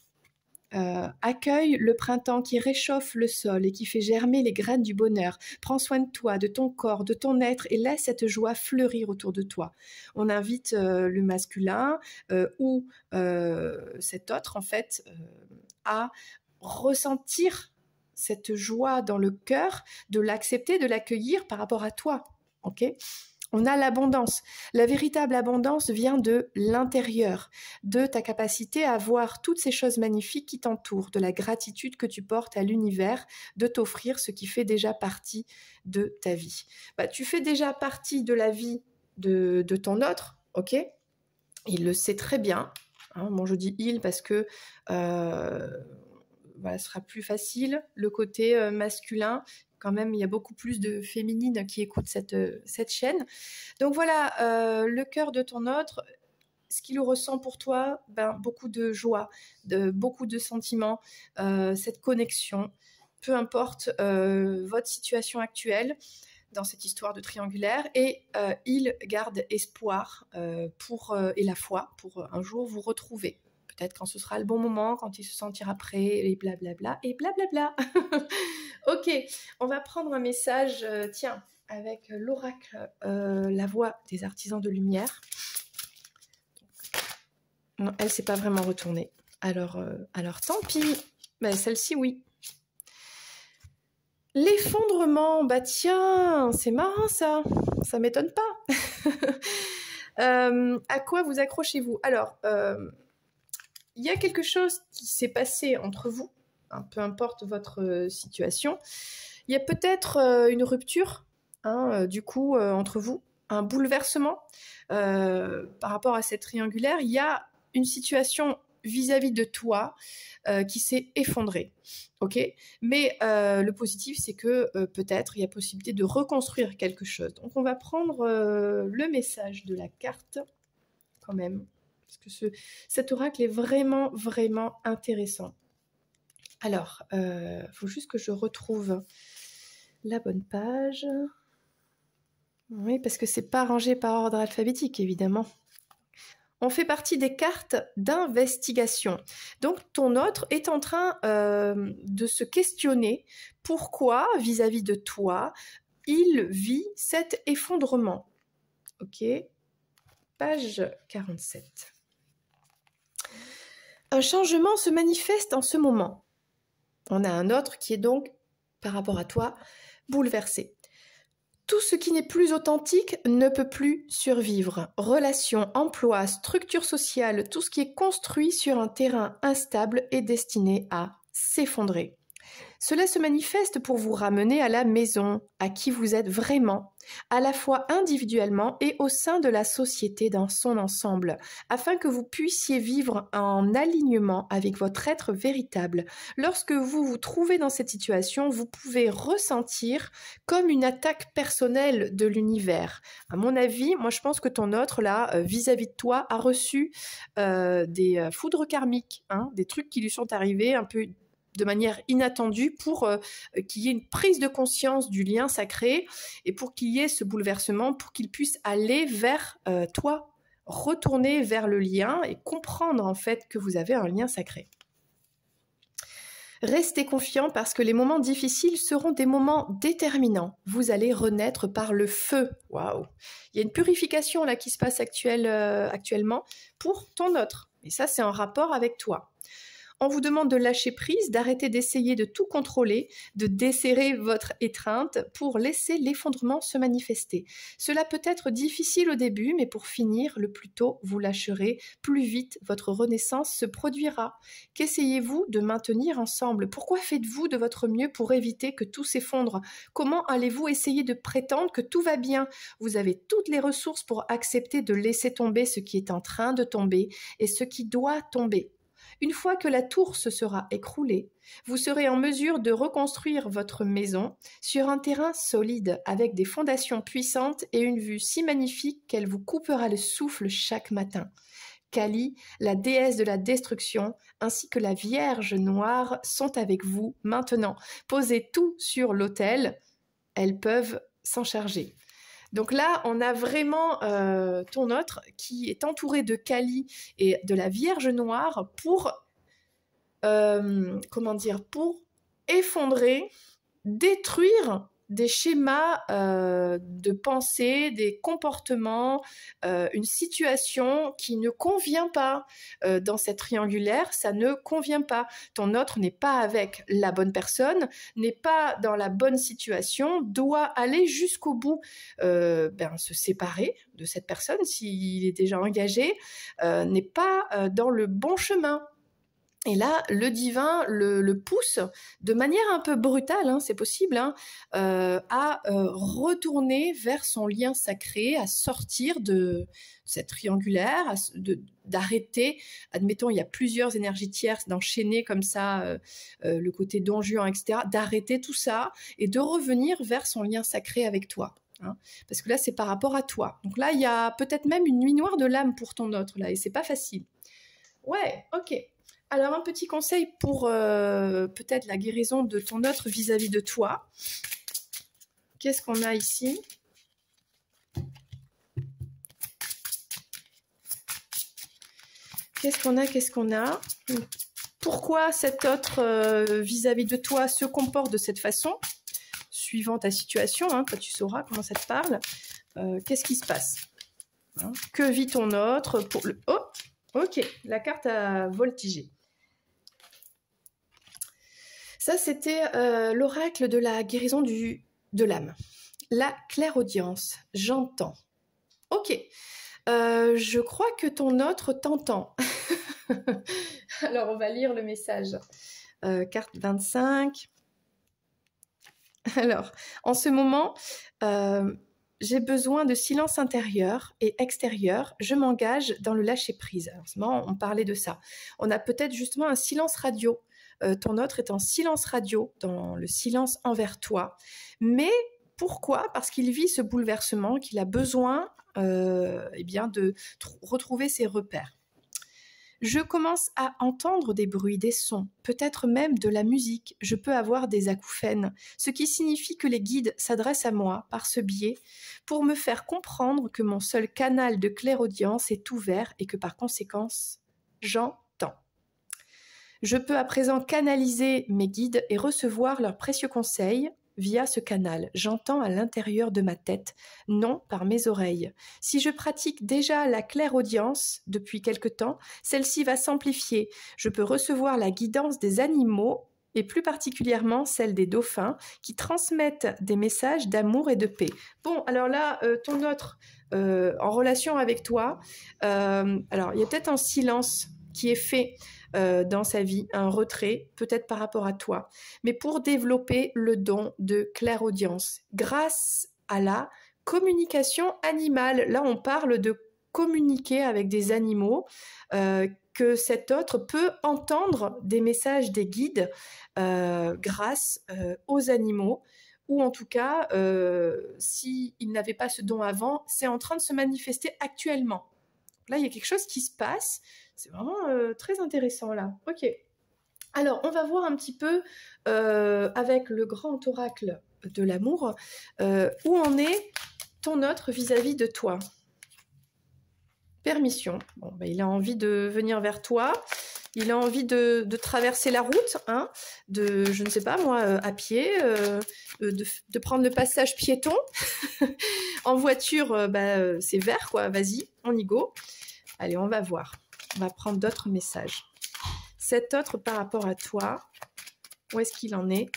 Accueille le printemps qui réchauffe le sol et qui fait germer les graines du bonheur. Prends soin de toi, de ton corps, de ton être et laisse cette joie fleurir autour de toi. On invite le masculin ou cet autre en fait à ressentir cette joie dans le cœur, de l'accepter, de l'accueillir par rapport à toi. Ok ? On a l'abondance. La véritable abondance vient de l'intérieur, de ta capacité à voir toutes ces choses magnifiques qui t'entourent, de la gratitude que tu portes à l'univers, de t'offrir ce qui fait déjà partie de ta vie. Bah, tu fais déjà partie de la vie de ton autre, ok ? Il le sait très bien. Hein, bon, je dis il parce que voilà, ce sera plus facile. Le côté masculin, quand même, il y a beaucoup plus de féminines qui écoutent cette chaîne. Donc voilà, le cœur de ton autre, ce qu'il ressent pour toi, ben, beaucoup de joie, beaucoup de sentiments, cette connexion, peu importe votre situation actuelle dans cette histoire de triangulaire, et il garde espoir et la foi pour un jour vous retrouver. Peut-être quand ce sera le bon moment, quand il se sentira prêt, et blablabla, et blablabla. Ok, on va prendre un message, tiens, avec l'oracle, la voix des artisans de lumière. Non, elle s'est pas vraiment retournée. Alors tant pis. Ben, celle-ci, oui. L'effondrement, bah tiens, c'est marrant ça. Ça m'étonne pas. À quoi vous accrochez-vous? Alors, il y a quelque chose qui s'est passé entre vous, hein, peu importe votre situation. Il y a peut-être une rupture, hein, du coup, entre vous, un bouleversement par rapport à cette triangulaire. Il y a une situation vis-à-vis de toi qui s'est effondrée. Ok, mais le positif, c'est que peut-être il y a possibilité de reconstruire quelque chose. Donc, on va prendre le message de la carte quand même, parce que cet oracle est vraiment, vraiment intéressant. Alors, faut juste que je retrouve la bonne page. Oui, parce que c'est pas rangé par ordre alphabétique, évidemment. On fait partie des cartes d'investigation. Donc, ton autre est en train de se questionner pourquoi, vis-à-vis de toi, il vit cet effondrement. Ok, page 47. Un changement se manifeste en ce moment. On a un autre qui est donc, par rapport à toi, bouleversé. Tout ce qui n'est plus authentique ne peut plus survivre. Relations, emploi, structure sociale, tout ce qui est construit sur un terrain instable est destiné à s'effondrer. Cela se manifeste pour vous ramener à la maison, à qui vous êtes vraiment, à la fois individuellement et au sein de la société dans son ensemble, afin que vous puissiez vivre en alignement avec votre être véritable. Lorsque vous vous trouvez dans cette situation, vous pouvez ressentir comme une attaque personnelle de l'univers. À mon avis, moi je pense que ton autre, là, vis-à-vis de toi, a reçu des foudres karmiques, hein, des trucs qui lui sont arrivés un peu de manière inattendue pour qu'il y ait une prise de conscience du lien sacré et pour qu'il y ait ce bouleversement, pour qu'il puisse aller vers toi, retourner vers le lien et comprendre en fait que vous avez un lien sacré. Restez confiants parce que les moments difficiles seront des moments déterminants. Vous allez renaître par le feu. Waouh! Il y a une purification là qui se passe actuellement pour ton autre. Et ça, c'est en rapport avec toi. On vous demande de lâcher prise, d'arrêter d'essayer de tout contrôler, de desserrer votre étreinte pour laisser l'effondrement se manifester. Cela peut être difficile au début, mais pour finir, le plus tôt vous lâcherez, plus vite votre renaissance se produira. Qu'essayez-vous de maintenir ensemble? Pourquoi faites-vous de votre mieux pour éviter que tout s'effondre? Comment allez-vous essayer de prétendre que tout va bien? Vous avez toutes les ressources pour accepter de laisser tomber ce qui est en train de tomber et ce qui doit tomber. Une fois que la tour se sera écroulée, vous serez en mesure de reconstruire votre maison sur un terrain solide avec des fondations puissantes et une vue si magnifique qu'elle vous coupera le souffle chaque matin. Kali, la déesse de la destruction, ainsi que la Vierge Noire sont avec vous maintenant. Posez tout sur l'autel, elles peuvent s'en charger. Donc là, on a vraiment ton autre qui est entouré de Kali et de la Vierge Noire pour, pour effondrer, détruire des schémas de pensée, des comportements, une situation qui ne convient pas dans cette triangulaire, ça ne convient pas. Ton autre n'est pas avec la bonne personne, n'est pas dans la bonne situation, doit aller jusqu'au bout, se séparer de cette personne s'il est déjà engagé, n'est pas dans le bon chemin. Et là, le divin le pousse de manière un peu brutale, hein, c'est possible, hein, à retourner vers son lien sacré, à sortir de cette triangulaire, d'arrêter. Admettons, il y a plusieurs énergies tierces, d'enchaîner comme ça le côté Don Juan, etc., d'arrêter tout ça et de revenir vers son lien sacré avec toi. Hein, parce que là, c'est par rapport à toi. Donc là, il y a peut-être même une nuit noire de l'âme pour ton autre, là, et c'est pas facile. Ouais, ok. Alors, un petit conseil pour peut-être la guérison de ton autre vis-à-vis de toi. Qu'est-ce qu'on a ici? Qu'est-ce qu'on a? Pourquoi cet autre vis-à-vis de toi se comporte de cette façon? Suivant ta situation, hein, toi tu sauras comment ça te parle. Qu'est-ce qui se passe? Hein, que vit ton autre pour le... Oh, ok, la carte a voltigé. Ça, c'était l'oracle de la guérison de l'âme. La clairaudience, j'entends. Ok, je crois que ton autre t'entend. Alors, on va lire le message. Carte 25. Alors, en ce moment, j'ai besoin de silence intérieur et extérieur. Je m'engage dans le lâcher-prise. Alors, en ce moment, on parlait de ça. On a peut-être justement un silence radio. Ton autre est en silence radio, dans le silence envers toi. Mais pourquoi? Parce qu'il vit ce bouleversement, qu'il a besoin de retrouver ses repères. Je commence à entendre des bruits, des sons, peut-être même de la musique. Je peux avoir des acouphènes, ce qui signifie que les guides s'adressent à moi par ce biais pour me faire comprendre que mon seul canal de clairaudience est ouvert et que par conséquence, j'entends. Je peux à présent canaliser mes guides et recevoir leurs précieux conseils via ce canal. J'entends à l'intérieur de ma tête, non par mes oreilles. Si je pratique déjà la clairaudience depuis quelque temps, celle-ci va s'amplifier. Je peux recevoir la guidance des animaux et plus particulièrement celle des dauphins qui transmettent des messages d'amour et de paix. Bon, alors là, ton autre en relation avec toi, alors il y a peut-être un silence qui est fait dans sa vie, un retrait, peut-être par rapport à toi, mais pour développer le don de clairaudience, grâce à la communication animale. Là, on parle de communiquer avec des animaux, que cet autre peut entendre des messages des guides grâce aux animaux, ou en tout cas, s'il n'avait pas ce don avant, c'est en train de se manifester actuellement. Là, il y a quelque chose qui se passe. C'est vraiment très intéressant, là. Ok. Alors, on va voir un petit peu, avec le grand oracle de l'amour, où en est ton autre vis-à-vis de toi. Permission. Bon, ben, il a envie de venir vers toi. Il a envie de traverser la route, hein, je ne sais pas moi, à pied, de prendre le passage piéton. En voiture, c'est vert, quoi. Vas-y, on y go. Allez, on va voir. On va prendre d'autres messages. Cet autre par rapport à toi, où est-ce qu'il en est?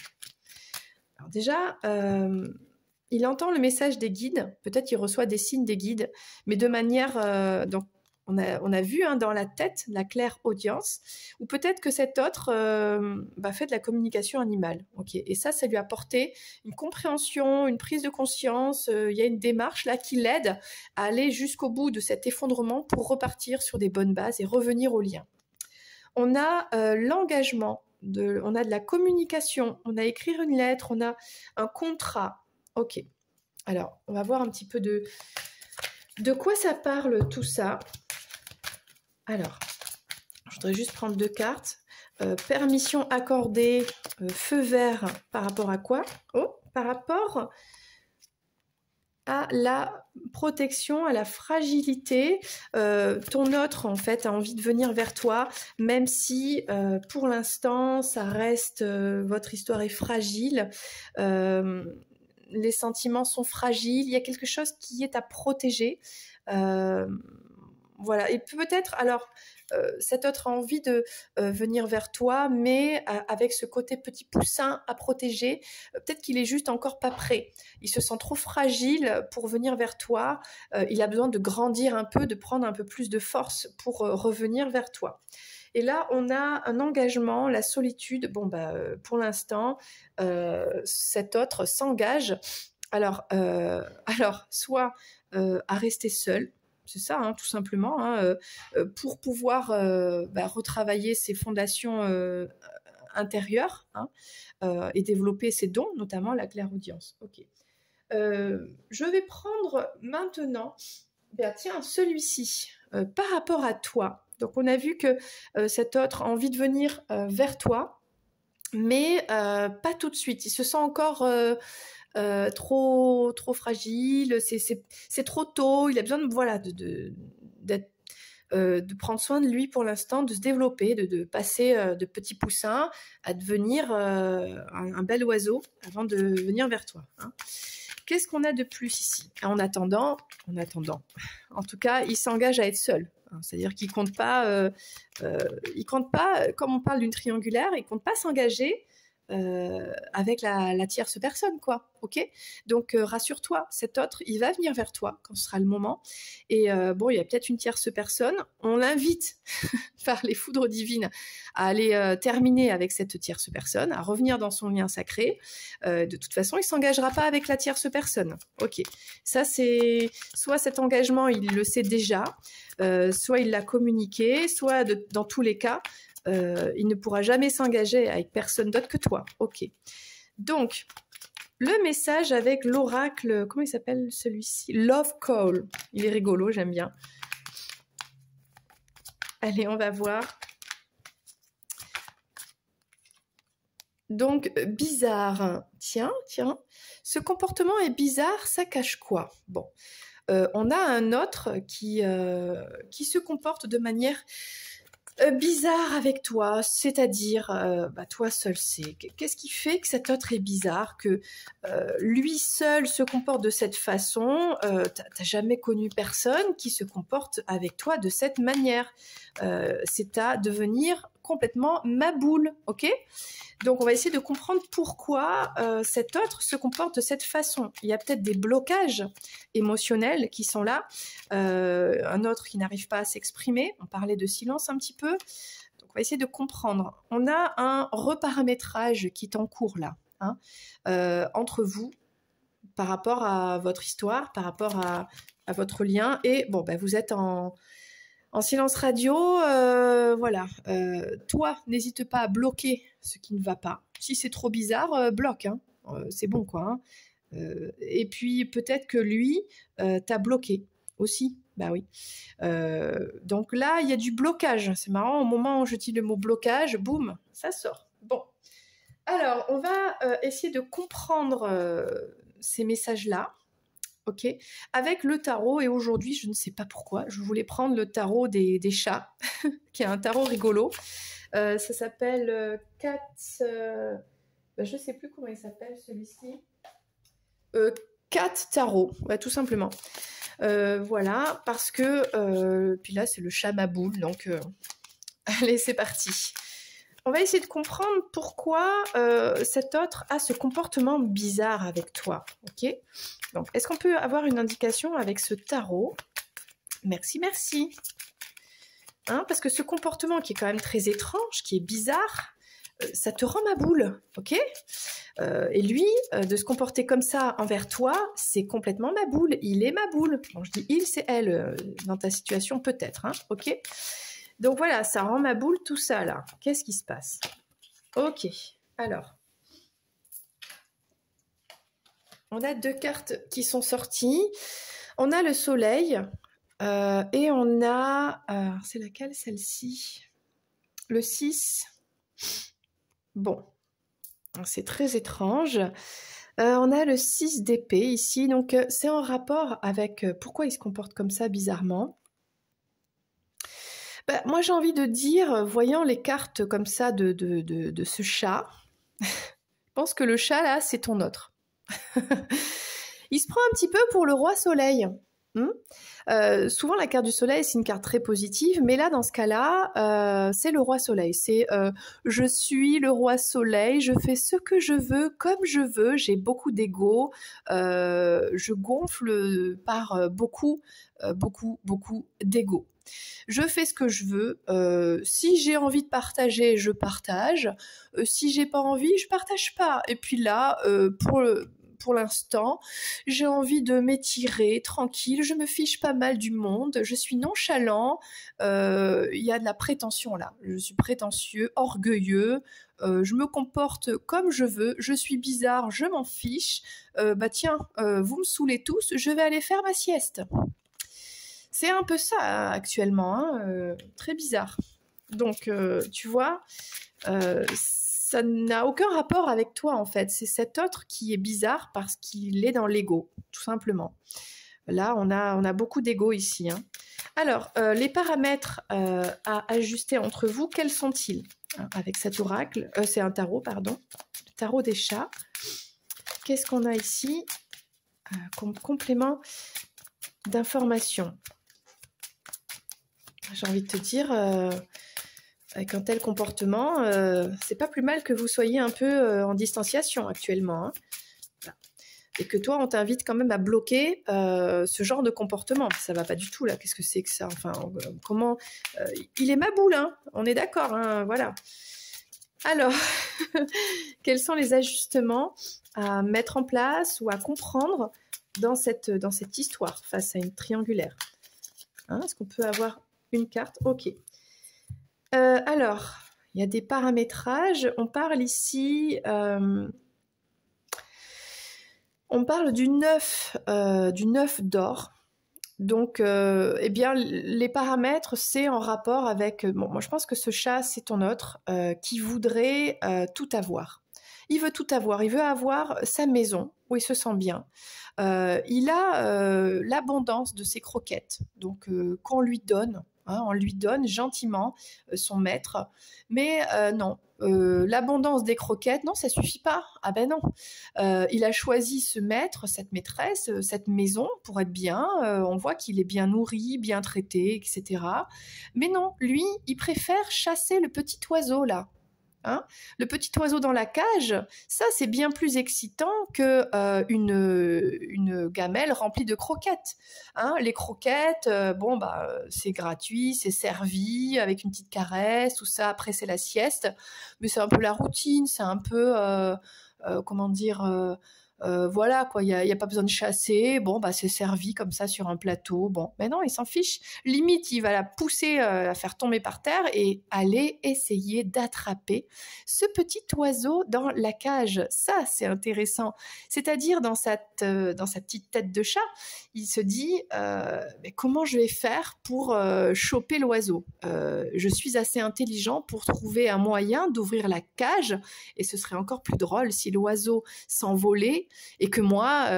Alors déjà, il entend le message des guides. Peut-être il reçoit des signes des guides, mais de manière... donc, on a vu dans la tête la clairaudience, ou peut-être que cet autre fait de la communication animale. Okay. Et ça lui a apporté une compréhension, une prise de conscience. Il y a une démarche là qui l'aide à aller jusqu'au bout de cet effondrement pour repartir sur des bonnes bases et revenir au lien. On a l'engagement, on a de la communication, on a écrire une lettre, on a un contrat. Ok. Alors, on va voir un petit peu de quoi ça parle tout ça. Alors, je voudrais juste prendre 2 cartes. Permission accordée, feu vert, par rapport à quoi? Oh, par rapport à la protection, à la fragilité. Ton autre, en fait, a envie de venir vers toi, même si, pour l'instant, ça reste... votre histoire est fragile. Les sentiments sont fragiles. Il y a quelque chose qui est à protéger. Voilà. Et peut-être... Alors, cet autre a envie de venir vers toi, mais avec ce côté petit poussin à protéger. Peut-être qu'il est juste encore pas prêt. Il se sent trop fragile pour venir vers toi. Il a besoin de grandir un peu, de prendre un peu plus de force pour revenir vers toi. Et là, on a un engagement, la solitude. Bon, pour l'instant, cet autre s'engage. Alors, soit à rester seul. C'est ça, hein, tout simplement, hein, pour pouvoir retravailler ses fondations intérieures, hein, et développer ses dons, notamment la clairaudience. Ok. Je vais prendre maintenant, tiens, celui-ci, par rapport à toi. Donc, on a vu que cet autre a envie de venir vers toi, mais pas tout de suite. Il se sent encore... trop fragile, c'est trop tôt, il a besoin de prendre soin de lui pour l'instant, de se développer, de passer de petit poussin à devenir un bel oiseau avant de venir vers toi. Hein. Qu'est-ce qu'on a de plus ici? En attendant, en tout cas, il s'engage à être seul. Hein, c'est-à-dire qu'il compte pas, comme on parle d'une triangulaire, il compte pas s'engager avec la tierce personne, quoi. Ok? Donc rassure-toi, cet autre, il va venir vers toi quand ce sera le moment. Et il y a peut-être une tierce personne. On l'invite par les foudres divines à aller terminer avec cette tierce personne, à revenir dans son lien sacré. De toute façon, il s'engagera pas avec la tierce personne. Ok. Ça, c'est soit cet engagement, il le sait déjà, soit il l'a communiqué, soit dans tous les cas, il ne pourra jamais s'engager avec personne d'autre que toi. Ok. Donc, le message avec l'oracle, comment il s'appelle celui-ci? Love Call. Il est rigolo, j'aime bien. Allez, on va voir. Donc, bizarre. Tiens. Ce comportement est bizarre, ça cache quoi? Bon. On a un autre qui se comporte de manière... bizarre avec toi, c'est-à-dire toi seul sais. Qu'est-ce qui fait que cet autre est bizarre, que lui seul se comporte de cette façon? T'as jamais connu personne qui se comporte avec toi de cette manière. C'est à devenir complètement ma boule, ok? Donc on va essayer de comprendre pourquoi cet autre se comporte de cette façon. Il y a peut-être des blocages émotionnels qui sont là, un autre qui n'arrive pas à s'exprimer. On parlait de silence un petit peu. Donc on va essayer de comprendre. On a un reparamétrage qui est en cours là, hein, entre vous, par rapport à votre histoire, par rapport à votre lien. Et vous êtes en silence radio, voilà. Toi, n'hésite pas à bloquer ce qui ne va pas. Si c'est trop bizarre, bloque. Hein. C'est bon, quoi. Hein. Et puis, peut-être que lui t'a bloqué aussi. Bah oui. Donc là, il y a du blocage. C'est marrant, au moment où je dis le mot blocage, boum, ça sort. Bon. Alors, on va essayer de comprendre ces messages-là. Ok, avec le tarot, et aujourd'hui, je ne sais pas pourquoi, je voulais prendre le tarot des chats, qui est un tarot rigolo. Ça s'appelle Cat... je ne sais plus comment il s'appelle, celui-ci. Cat Tarot, ouais, tout simplement. Voilà, parce que... puis là, c'est le chat Maboule, donc... allez, c'est parti. On va essayer de comprendre pourquoi cet autre a ce comportement bizarre avec toi. Ok. Donc, est-ce qu'on peut avoir une indication avec ce tarot? Merci. Hein, parce que ce comportement qui est quand même très étrange, qui est bizarre, ça te rend ma boule. Ok. Et lui, de se comporter comme ça envers toi, c'est complètement ma boule. Il est ma boule. Bon, je dis il, c'est elle. Dans ta situation, peut-être. Hein, ok. Donc voilà, ça rend ma boule tout ça là. Qu'est-ce qui se passe? Ok, alors. On a 2 cartes qui sont sorties. On a le soleil Et on a... c'est laquelle, celle-ci? Le 6. Bon, c'est très étrange. On a le 6 d'épée ici, donc c'est en rapport avec pourquoi il se comporte comme ça bizarrement. Moi j'ai envie de dire, voyant les cartes comme ça de ce chat, je pense que le chat là c'est ton autre. Il se prend un petit peu pour le roi soleil. Souvent la carte du soleil c'est une carte très positive, mais là dans ce cas-là c'est le roi soleil, c'est je suis le roi soleil, je fais ce que je veux comme je veux, j'ai beaucoup d'ego, je gonfle par beaucoup d'ego. Je fais ce que je veux, si j'ai envie de partager je partage, si j'ai pas envie je partage pas, et puis là pour l'instant, j'ai envie de m'étirer tranquille, je me fiche pas mal du monde, je suis nonchalant, il y a de la prétention là, je suis prétentieux, orgueilleux, je me comporte comme je veux, je suis bizarre, je m'en fiche, tiens, vous me saoulez tous, je vais aller faire ma sieste. C'est un peu ça actuellement, très bizarre. Donc, tu vois, ça n'a aucun rapport avec toi en fait. C'est cet autre qui est bizarre parce qu'il est dans l'ego, tout simplement. Là, on a beaucoup d'ego ici. Alors, les paramètres à ajuster entre vous, quels sont-ils avec cet oracle c'est un tarot, pardon. Le tarot des chats. Qu'est-ce qu'on a ici comme complément d'information? J'ai envie de te dire... avec un tel comportement, c'est pas plus mal que vous soyez un peu en distanciation actuellement. Voilà. Et que toi, on t'invite quand même à bloquer ce genre de comportement. Ça va pas du tout, là. Qu'est-ce que c'est que ça? Enfin, comment... il est ma boule, hein. On est d'accord, hein. Voilà. Alors, quels sont les ajustements à mettre en place ou à comprendre dans cette histoire face à une triangulaire? Est-ce qu'on peut avoir une carte? Ok. Alors, il y a des paramétrages. On parle ici... on parle du 9 d'or. Donc, eh bien, les paramètres, c'est en rapport avec... Bon, moi, je pense que ce chat, c'est ton autre, qui voudrait tout avoir. Il veut tout avoir. Il veut avoir sa maison, où il se sent bien. Il a l'abondance de ses croquettes, donc qu'on lui donne... on lui donne gentiment son maître, mais non, l'abondance des croquettes, non, ça suffit pas. Ah ben non, il a choisi ce maître, cette maîtresse, cette maison pour être bien, on voit qu'il est bien nourri, bien traité, etc. Mais non, lui, il préfère chasser le petit oiseau là. Le petit oiseau dans la cage, ça c'est bien plus excitant que une gamelle remplie de croquettes. Les croquettes, c'est gratuit, c'est servi avec une petite caresse, tout ça. Après c'est la sieste, mais c'est un peu la routine, c'est un peu comment dire. Voilà quoi, il y a pas besoin de chasser. Bon c'est servi comme ça sur un plateau. Bon, mais non, il s'en fiche. Limite, il va la pousser à faire tomber par terre et aller essayer d'attraper ce petit oiseau dans la cage. Ça, c'est intéressant. C'est-à-dire dans sa petite tête de chat, il se dit mais comment je vais faire pour choper l'oiseau? Je suis assez intelligent pour trouver un moyen d'ouvrir la cage, et ce serait encore plus drôle si l'oiseau s'envolait et que moi,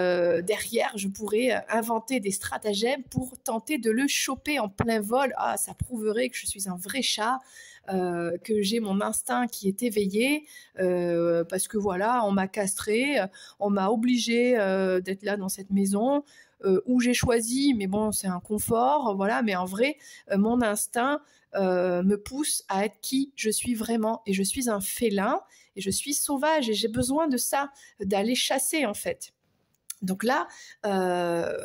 derrière, je pourrais inventer des stratagèmes pour tenter de le choper en plein vol. Ça prouverait que je suis un vrai chat, que j'ai mon instinct qui est éveillé, parce que voilà, on m'a castré, on m'a obligé d'être là dans cette maison, où j'ai choisi, mais bon, c'est un confort, voilà, mais en vrai, mon instinct me pousse à être qui je suis vraiment, et je suis un félin, et je suis sauvage, et j'ai besoin de ça, d'aller chasser en fait. Donc là,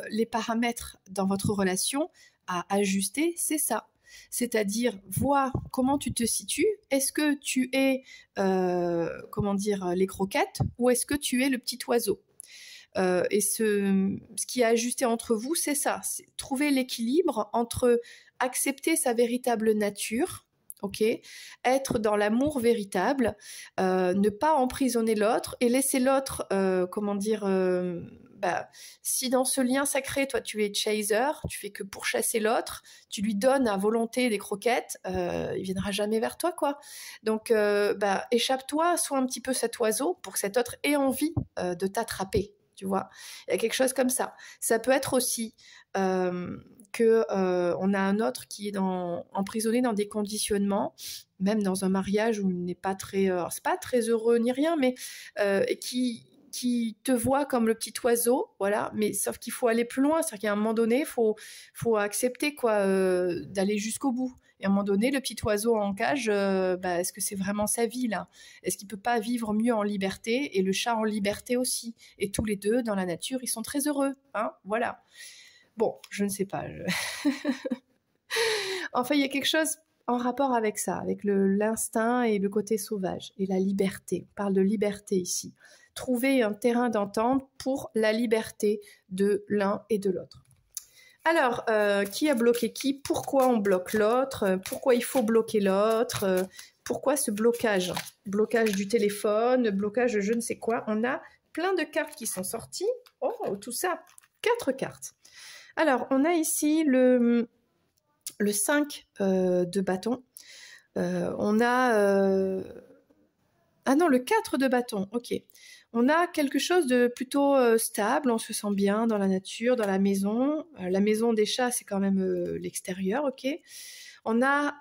les paramètres dans votre relation à ajuster, c'est ça. C'est-à-dire, vois comment tu te situes. Est-ce que tu es, les croquettes, ou est-ce que tu es le petit oiseau? Et ce qui est ajusté entre vous, c'est ça. C'est trouver l'équilibre entre accepter sa véritable nature, ok? Être dans l'amour véritable, ne pas emprisonner l'autre et laisser l'autre, comment dire, si dans ce lien sacré, toi tu es chaser, tu fais que pourchasser l'autre, tu lui donnes à volonté des croquettes, il viendra jamais vers toi, quoi. Donc, échappe-toi, sois un petit peu cet oiseau pour que cet autre ait envie de t'attraper, tu vois. Il y a quelque chose comme ça. Ça peut être aussi on a un autre qui est emprisonné dans des conditionnements, même dans un mariage où il n'est pas très, c'est pas très heureux ni rien, mais qui te voit comme le petit oiseau, voilà, mais sauf qu'il faut aller plus loin, c'est-à-dire qu'à un moment donné, faut accepter quoi, d'aller jusqu'au bout. Et à un moment donné, le petit oiseau en cage, est-ce que c'est vraiment sa vie là? Est-ce qu'il peut pas vivre mieux en liberté? Et le chat en liberté aussi. Et tous les deux, dans la nature, ils sont très heureux, hein, voilà. Bon, je ne sais pas. Enfin, il y a quelque chose en rapport avec ça, avec l'instinct et le côté sauvage et la liberté. On parle de liberté ici. Trouver un terrain d'entente pour la liberté de l'un et de l'autre. Alors, qui a bloqué qui? Pourquoi on bloque l'autre? Pourquoi il faut bloquer l'autre? Pourquoi ce blocage? Blocage du téléphone, blocage de je ne sais quoi. On a plein de cartes qui sont sorties. Oh, tout ça, 4 cartes. Alors, on a ici le 5 de bâton. On a... Ah non, le 4 de bâton, ok. On a quelque chose de plutôt stable, on se sent bien dans la nature, dans la maison. La maison des chats, c'est quand même l'extérieur, ok. On a...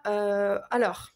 alors...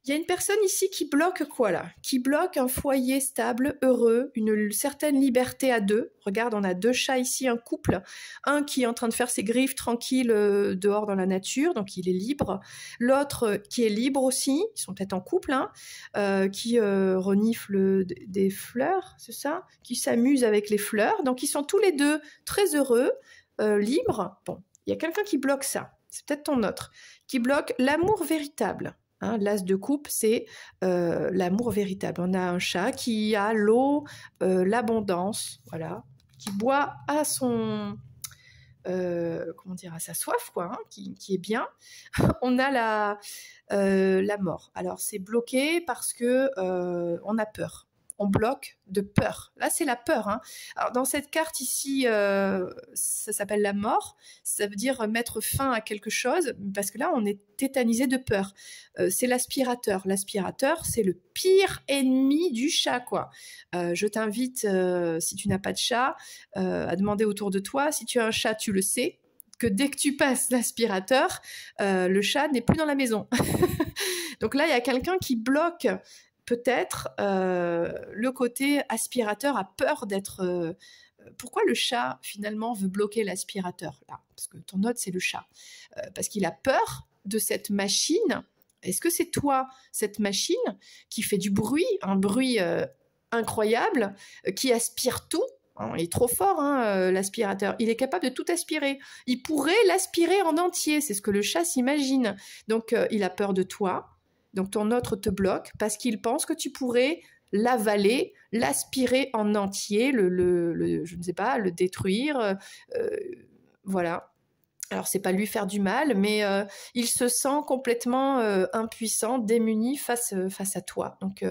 Il y a une personne ici qui bloque quoi là? Qui bloque un foyer stable, heureux, une certaine liberté à deux. Regarde, on a 2 chats ici, un couple. Un qui est en train de faire ses griffes tranquille dehors dans la nature, donc il est libre. L'autre qui est libre aussi, ils sont peut-être en couple, hein, qui renifle des fleurs, c'est ça? Qui s'amuse avec les fleurs. Donc ils sont tous les deux très heureux, libres. Bon, il y a quelqu'un qui bloque ça. C'est peut-être ton autre. Qui bloque l'amour véritable. Hein, l'as de coupe, c'est l'amour véritable. On a un chat qui a l'eau, l'abondance, voilà, qui boit à son, à sa soif, quoi, hein, qui est bien. On a la mort. Alors c'est bloqué parce que on a peur. On bloque de peur. Là, c'est la peur. Hein. Alors, dans cette carte ici, ça s'appelle la mort. Ça veut dire mettre fin à quelque chose, parce que là, on est tétanisé de peur. C'est l'aspirateur. L'aspirateur, c'est le pire ennemi du chat, quoi. Je t'invite, si tu n'as pas de chat, à demander autour de toi. Si tu as un chat, tu le sais, que dès que tu passes l'aspirateur, le chat n'est plus dans la maison. Donc là, il y a quelqu'un qui bloque peut-être le côté aspirateur a peur d'être... pourquoi le chat, finalement, veut bloquer l'aspirateur là? Parce que ton hôte, c'est le chat. Parce qu'il a peur de cette machine. Est-ce que c'est toi, cette machine, qui fait du bruit, un bruit incroyable, qui aspire tout? Il est trop fort, hein, l'aspirateur. Il est capable de tout aspirer. Il pourrait l'aspirer en entier. C'est ce que le chat s'imagine. Donc, il a peur de toi. Donc ton autre te bloque parce qu'il pense que tu pourrais l'avaler, l'aspirer en entier, je ne sais pas, le détruire, voilà. Alors c'est pas lui faire du mal, mais il se sent complètement impuissant, démuni face à toi. Donc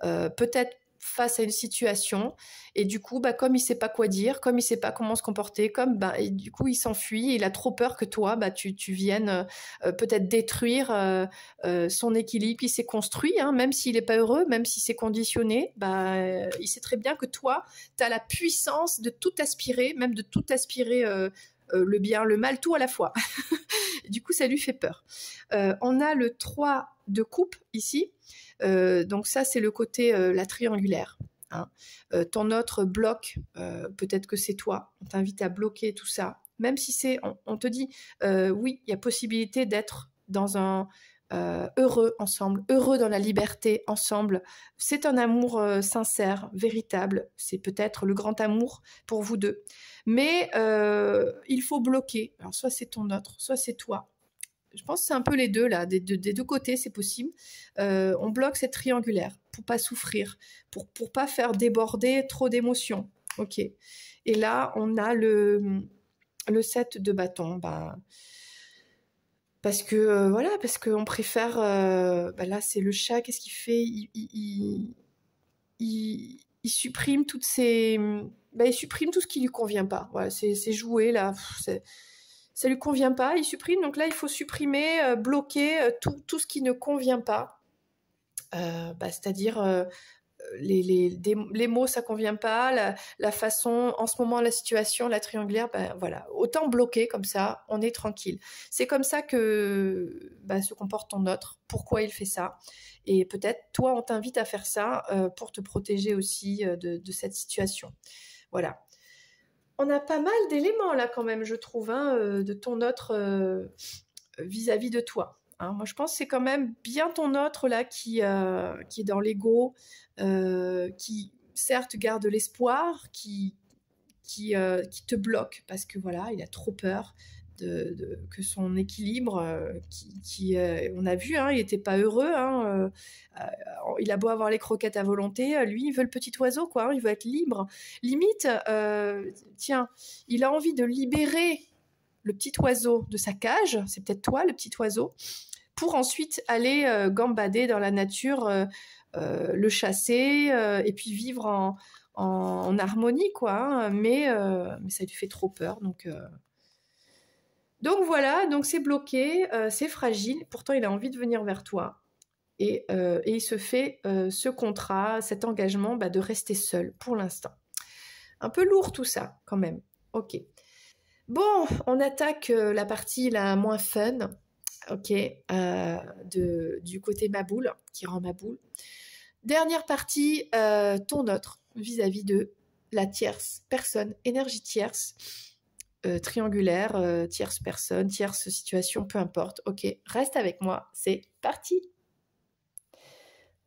peut-être face à une situation, et du coup, comme il sait pas quoi dire, comme il sait pas comment se comporter, et du coup il s'enfuit, il a trop peur que toi, tu viennes peut-être détruire son équilibre qui s'est construit, hein, même s'il est pas heureux, même si c'est conditionné, il sait très bien que toi, tu as la puissance de tout aspirer, même de tout aspirer le bien, le mal, tout à la fois. Du coup, ça lui fait peur. On a le 3 de coupe ici. Donc ça, c'est le côté la triangulaire. Hein. Ton autre bloc, peut-être que c'est toi. On t'invite à bloquer tout ça. Même si on te dit, oui, il y a possibilité d'être dans un heureux ensemble, heureux dans la liberté ensemble. C'est un amour sincère, véritable. C'est peut-être le grand amour pour vous deux. Mais il faut bloquer. Alors soit c'est ton autre, soit c'est toi. Je pense que c'est un peu les deux là, des deux côtés, c'est possible. On bloque cette triangulaire pour pas souffrir, pour pas faire déborder trop d'émotions. Ok. Et là, on a le 7 de bâton. Parce que, voilà, parce qu'on préfère... bah là, c'est le chat, qu'est-ce qu'il fait? Il supprime toutes ces... Bah, il supprime tout ce qui lui convient pas. Voilà, c'est joué, là. Ça lui convient pas, il supprime. Donc là, il faut supprimer, bloquer tout ce qui ne convient pas. Bah, c'est-à-dire... les mots, ça convient pas, la façon, en ce moment, la situation, la triangulaire, ben voilà, autant bloquer comme ça, on est tranquille. C'est comme ça que se comporte ton autre, pourquoi il fait ça. Et peut-être, toi, on t'invite à faire ça pour te protéger aussi de cette situation. Voilà. On a pas mal d'éléments là quand même, je trouve, hein, de ton autre vis-à-vis de toi. Hein, moi, je pense que c'est quand même bien ton autre là qui est dans l'ego, qui certes garde l'espoir, qui te bloque parce que voilà, il a trop peur que son équilibre, on a vu, hein, il n'était pas heureux. Hein, il a beau avoir les croquettes à volonté, lui, il veut le petit oiseau, quoi. Hein, il veut être libre. Limite, tiens, il a envie de libérer le petit oiseau de sa cage. C'est peut-être toi, le petit oiseau, pour ensuite aller gambader dans la nature, le chasser et puis vivre en harmonie, quoi. Hein, mais ça lui fait trop peur. Donc voilà, donc c'est bloqué, c'est fragile. Pourtant, il a envie de venir vers toi. Et il se fait ce contrat, cet engagement de rester seul pour l'instant. Un peu lourd tout ça, quand même. Ok. Bon, on attaque la partie la moins fun. Ok, du côté Maboule, qui rend Maboule. Dernière partie, ton autre, vis-à-vis de la tierce personne, énergie tierce, triangulaire, tierce personne, tierce situation, peu importe. Ok, reste avec moi, c'est parti.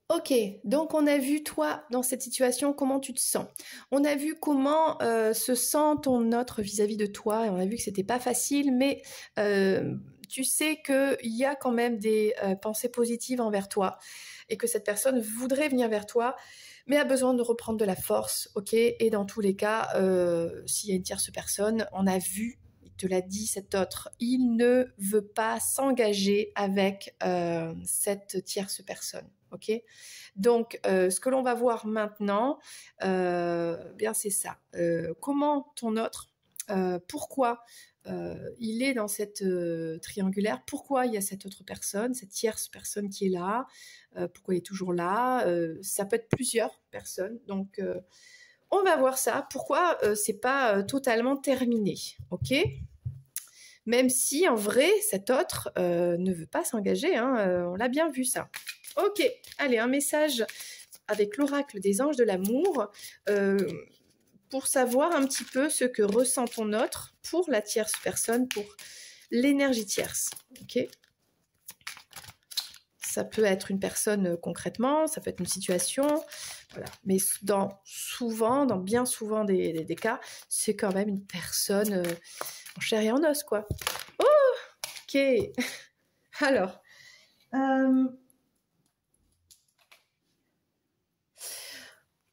Ok, donc on a vu toi dans cette situation, comment tu te sens. On a vu comment se sent ton autre vis-à-vis de toi, et on a vu que c'était pas facile, mais tu sais qu'il y a quand même des pensées positives envers toi, et que cette personne voudrait venir vers toi, mais a besoin de reprendre de la force, ok. Et dans tous les cas, s'il y a une tierce personne, on a vu, il te l'a dit cet autre, il ne veut pas s'engager avec cette tierce personne. Ok, donc ce que l'on va voir maintenant, bien c'est ça. Comment ton autre, pourquoi il est dans cette triangulaire, pourquoi il y a cette autre personne, cette tierce personne qui est là, pourquoi il est toujours là, ça peut être plusieurs personnes, donc on va voir ça, pourquoi c'est pas totalement terminé, ok. Même si en vrai cet autre ne veut pas s'engager, hein, on l'a bien vu ça. Ok, allez, un message avec l'oracle des anges de l'amour pour savoir un petit peu ce que ressent ton autre pour la tierce personne, pour l'énergie tierce. Ok. Ça peut être une personne concrètement, ça peut être une situation, voilà. Mais bien souvent des cas, c'est quand même une personne en chair et en os, quoi. Oh, ok. Alors.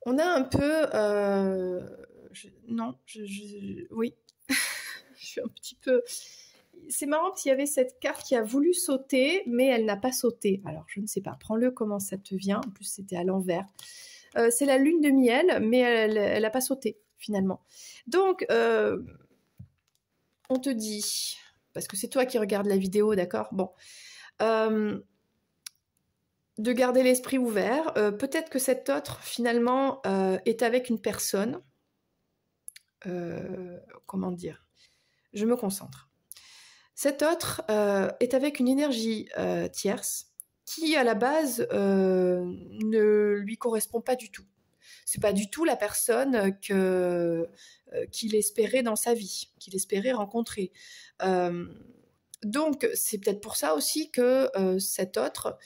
On a un peu... oui. Je suis un petit peu... C'est marrant parce qu'il y avait cette carte qui a voulu sauter, mais elle n'a pas sauté. Alors, je ne sais pas. Prends-le comment ça te vient. En plus, c'était à l'envers. C'est la lune de miel, mais elle n'a pas sauté, finalement. Donc, on te dit... Parce que c'est toi qui regardes la vidéo, d'accord? Bon. De garder l'esprit ouvert. Peut-être que cet autre, finalement, est avec une personne. Comment dire? Je me concentre. Cet autre est avec une énergie tierce qui, à la base, ne lui correspond pas du tout. C'est pas du tout la personne qu'il espérait dans sa vie, qu'il espérait rencontrer. Donc, c'est peut-être pour ça aussi que cet autre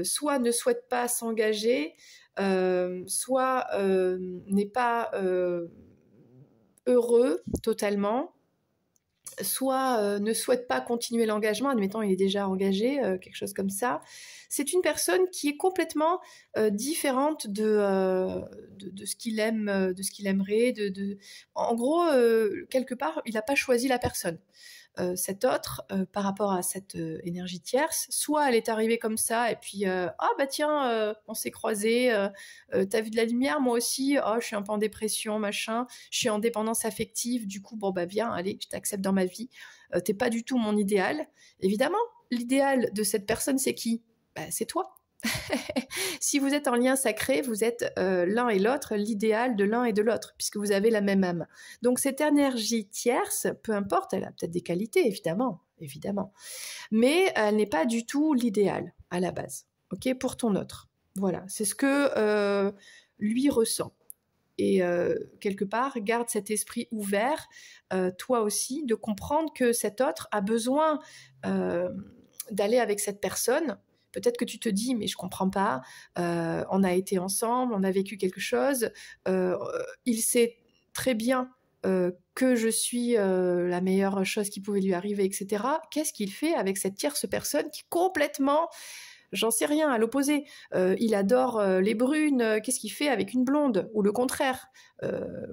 soit ne souhaite pas s'engager, soit n'est pas heureux totalement, soit ne souhaite pas continuer l'engagement, admettons il est déjà engagé, quelque chose comme ça. C'est une personne qui est complètement différente de ce qu'il aime, de ce qu'il aimerait. En gros, quelque part, il n'a pas choisi la personne. cet autre par rapport à cette énergie tierce. Soit elle est arrivée comme ça et puis ah bah tiens, on s'est croisés, t'as vu de la lumière, moi aussi, oh je suis un peu en dépression, machin, je suis en dépendance affective, du coup bon bah viens, allez, je t'accepte dans ma vie. T'es pas du tout mon idéal. Évidemment, l'idéal de cette personne, c'est qui? Bah, c'est toi. Si vous êtes en lien sacré, vous êtes l'un et l'autre, l'idéal de l'un et de l'autre, puisque vous avez la même âme. Donc cette énergie tierce, peu importe, elle a peut-être des qualités, évidemment, mais elle n'est pas du tout l'idéal à la base, ok, pour ton autre. Voilà, c'est ce que lui ressent. Et quelque part, garde cet esprit ouvert, toi aussi, de comprendre que cet autre a besoin d'aller avec cette personne. Peut-être que tu te dis, mais je comprends pas, on a été ensemble, on a vécu quelque chose, il sait très bien que je suis la meilleure chose qui pouvait lui arriver, etc. Qu'est-ce qu'il fait avec cette tierce personne qui complètement, j'en sais rien, à l'opposé, il adore les brunes, qu'est-ce qu'il fait avec une blonde, ou le contraire,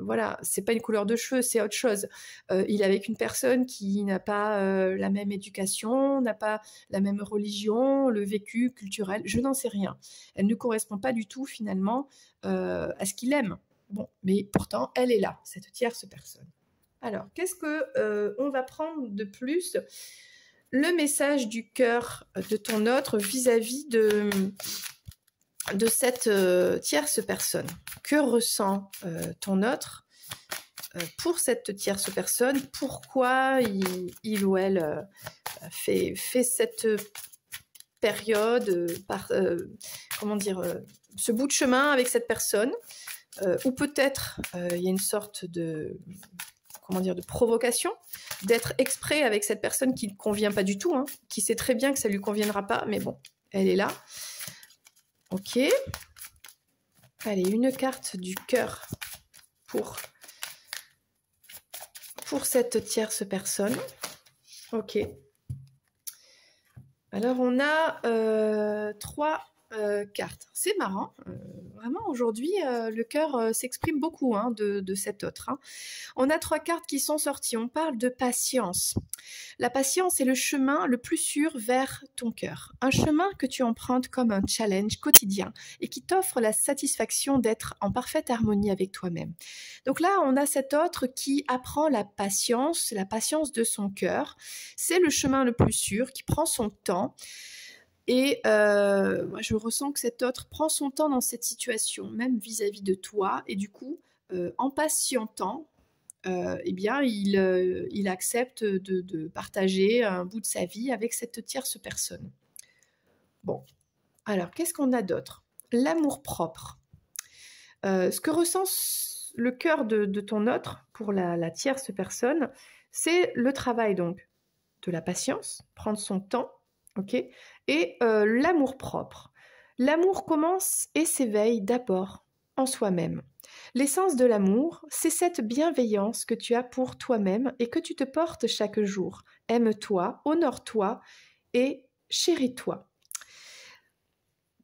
voilà, c'est pas une couleur de cheveux, c'est autre chose. Il est avec une personne qui n'a pas la même éducation, n'a pas la même religion, le vécu culturel, je n'en sais rien. Elle ne correspond pas du tout finalement à ce qu'il aime. Bon, mais pourtant, elle est là, cette tierce personne. Alors, qu'est-ce que on va prendre de plus? Le message du cœur de ton autre vis-à-vis de cette tierce personne. Que ressent ton autre pour cette tierce personne? Pourquoi il ou elle fait cette période, ce bout de chemin avec cette personne? Ou peut-être il y a une sorte de provocation, d'être exprès avec cette personne qui ne convient pas du tout, hein, qui sait très bien que ça ne lui conviendra pas, mais bon, elle est là. Ok. Allez, une carte du cœur pour cette tierce personne. Ok. Alors, on a 3 cartes. C'est marrant. Vraiment, aujourd'hui, le cœur s'exprime beaucoup de cet autre. Hein. On a 3 cartes qui sont sorties. On parle de patience. La patience est le chemin le plus sûr vers ton cœur. Un chemin que tu empruntes comme un challenge quotidien et qui t'offre la satisfaction d'être en parfaite harmonie avec toi-même. Donc là, on a cet autre qui apprend la patience de son cœur. C'est le chemin le plus sûr, qui prend son temps. Et moi, je ressens que cet autre prend son temps dans cette situation, même vis-à-vis de toi. Et du coup, en patientant, eh bien, il accepte de partager un bout de sa vie avec cette tierce personne. Bon, alors, qu'est-ce qu'on a d'autre? L'amour-propre. Ce que ressent le cœur de ton autre pour la tierce personne, c'est le travail donc de la patience, prendre son temps, ok, et l'amour-propre. L'amour commence et s'éveille d'abord en soi-même. L'essence de l'amour, c'est cette bienveillance que tu as pour toi-même et que tu te portes chaque jour. Aime-toi, honore-toi et chéris-toi.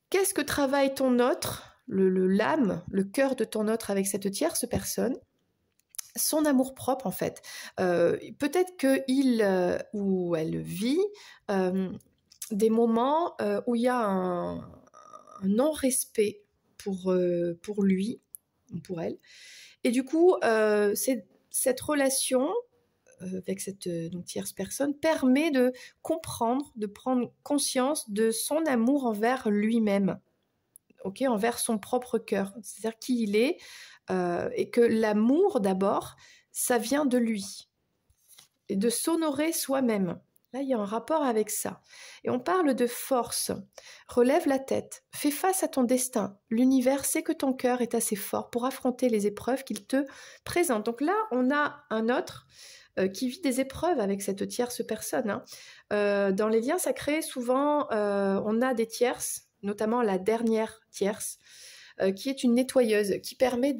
Qu'est-ce que travaille ton autre, l'âme, le cœur de ton autre avec cette tierce personne? Son amour-propre, en fait. Peut-être qu'il ou elle vit des moments où il y a un non-respect pour lui ou pour elle. Et du coup, cette relation avec cette tierce personne permet de comprendre, de prendre conscience de son amour envers lui-même, okay, envers son propre cœur, c'est-à-dire qui il est, et que l'amour, d'abord, ça vient de lui, et de s'honorer soi-même. Là, il y a un rapport avec ça. Et on parle de force. Relève la tête, fais face à ton destin. L'univers sait que ton cœur est assez fort pour affronter les épreuves qu'il te présente. Donc là, on a un autre qui vit des épreuves avec cette tierce personne. Hein. Dans les liens sacrés, souvent, on a des tierces, notamment la dernière tierce, qui est une nettoyeuse, qui permet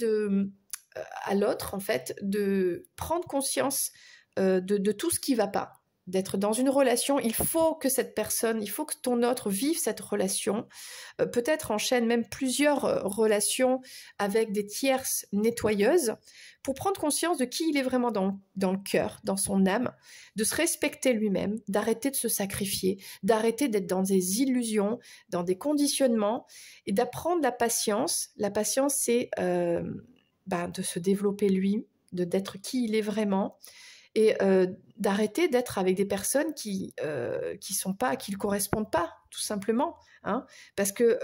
à l'autre, en fait, de prendre conscience de tout ce qui ne va pas. d'être dans une relation, il faut que cette personne, il faut que ton autre vive cette relation, peut-être enchaîne même plusieurs relations avec des tierces nettoyeuses, pour prendre conscience de qui il est vraiment dans le cœur, dans son âme, de se respecter lui-même, d'arrêter de se sacrifier, d'arrêter d'être dans des illusions, dans des conditionnements, et d'apprendre la patience. La patience, c'est de se développer lui, d'être qui il est vraiment, et d'arrêter d'être avec des personnes qui ne correspondent pas, tout simplement. Hein, parce que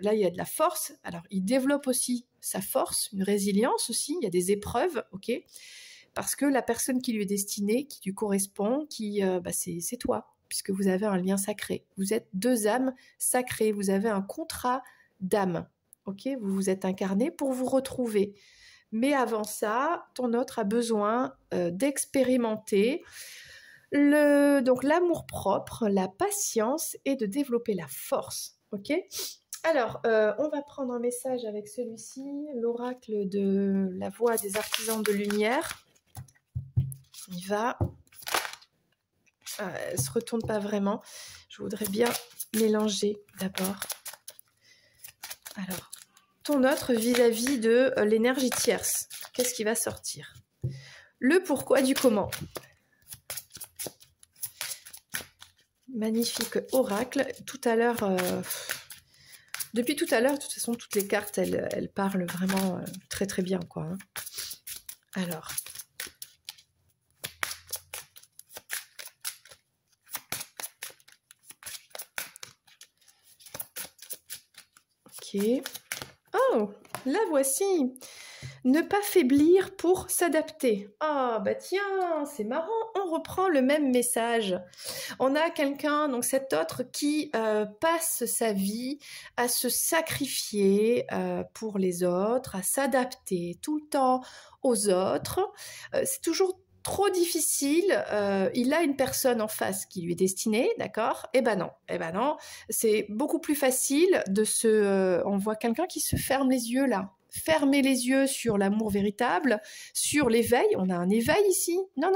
là, il y a de la force. Alors, il développe aussi sa force, une résilience aussi. Il y a des épreuves, ok. Parce que la personne qui lui est destinée, qui lui correspond, c'est toi, puisque vous avez un lien sacré. Vous êtes deux âmes sacrées. Vous avez un contrat d'âme, ok. Vous vous êtes incarnés pour vous retrouver. Mais avant ça, ton autre a besoin d'expérimenter donc l'amour-propre, la patience et de développer la force. Ok ? Alors, on va prendre un message avec celui-ci, l'oracle de la voix des artisans de lumière. Il va... elle ne se retourne pas vraiment. Je voudrais bien mélanger d'abord. Alors, ton autre vis-à-vis de l'énergie tierce. Qu'est-ce qui va sortir ? Le pourquoi du comment. Magnifique oracle. Tout à l'heure, depuis tout à l'heure, de toute façon, toutes les cartes, elles parlent vraiment très très bien, quoi. Hein. Alors. Ok. Oh, la voici. Ne pas faiblir pour s'adapter. Ah, bah tiens, c'est marrant, on reprend le même message. On a quelqu'un, donc cet autre, qui passe sa vie à se sacrifier pour les autres, à s'adapter tout le temps aux autres. C'est toujours trop difficile. Il a une personne en face qui lui est destinée, d'accord ? Eh ben non. C'est beaucoup plus facile de se... on voit quelqu'un qui se ferme les yeux là. Fermer les yeux sur l'amour véritable, sur l'éveil. On a un éveil ici. Non.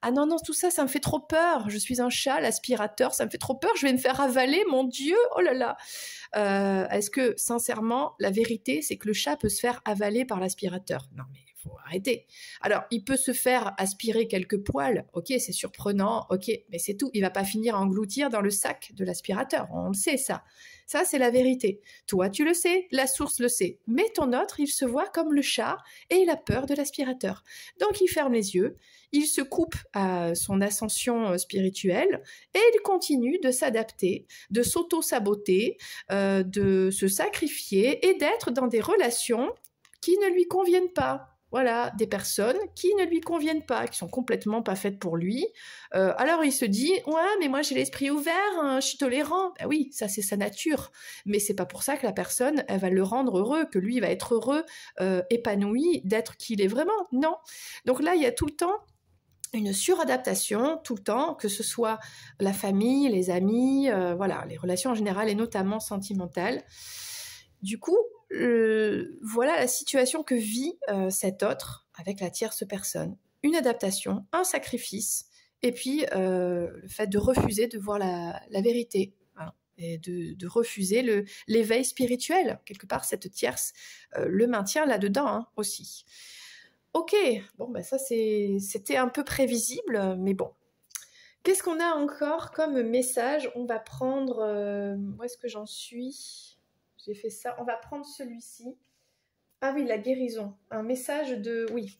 Ah non, tout ça, ça me fait trop peur. Je suis un chat, l'aspirateur, ça me fait trop peur. Je vais me faire avaler, mon Dieu. Oh là là. Est-ce que, sincèrement, la vérité, c'est que le chat peut se faire avaler par l'aspirateur ? Non, mais il faut arrêter. Alors, il peut se faire aspirer quelques poils. Ok, c'est surprenant. Ok, mais c'est tout. Il va pas finir à engloutir dans le sac de l'aspirateur. On le sait, ça. Ça, c'est la vérité. Toi, tu le sais, la source le sait. Mais ton autre, il se voit comme le chat et il a peur de l'aspirateur. Donc, il ferme les yeux, il se coupe à son ascension spirituelle et il continue de s'adapter, de s'auto-saboter, de se sacrifier et d'être dans des relations qui ne lui conviennent pas. Voilà, des personnes qui ne lui conviennent pas, qui sont complètement pas faites pour lui. Alors il se dit, ouais, mais moi j'ai l'esprit ouvert, hein, je suis tolérant. Ben oui, ça c'est sa nature. Mais c'est pas pour ça que la personne, elle va le rendre heureux, que lui va être heureux, épanoui, d'être qui il est vraiment. Non. Donc là, il y a tout le temps une suradaptation, tout le temps, que ce soit la famille, les amis, voilà, les relations en général et notamment sentimentales. Du coup, voilà la situation que vit cet autre avec la tierce personne. Une adaptation, un sacrifice, et puis le fait de refuser de voir la vérité, hein, et de refuser l'éveil spirituel. Quelque part, cette tierce le maintient là-dedans, hein, aussi. Ok, bon, bah ça c'était un peu prévisible, mais bon. Qu'est-ce qu'on a encore comme message ? On va prendre... où est-ce que j'en suis ? J'ai fait ça. On va prendre celui-ci. Ah oui, la guérison. Un message de... Oui.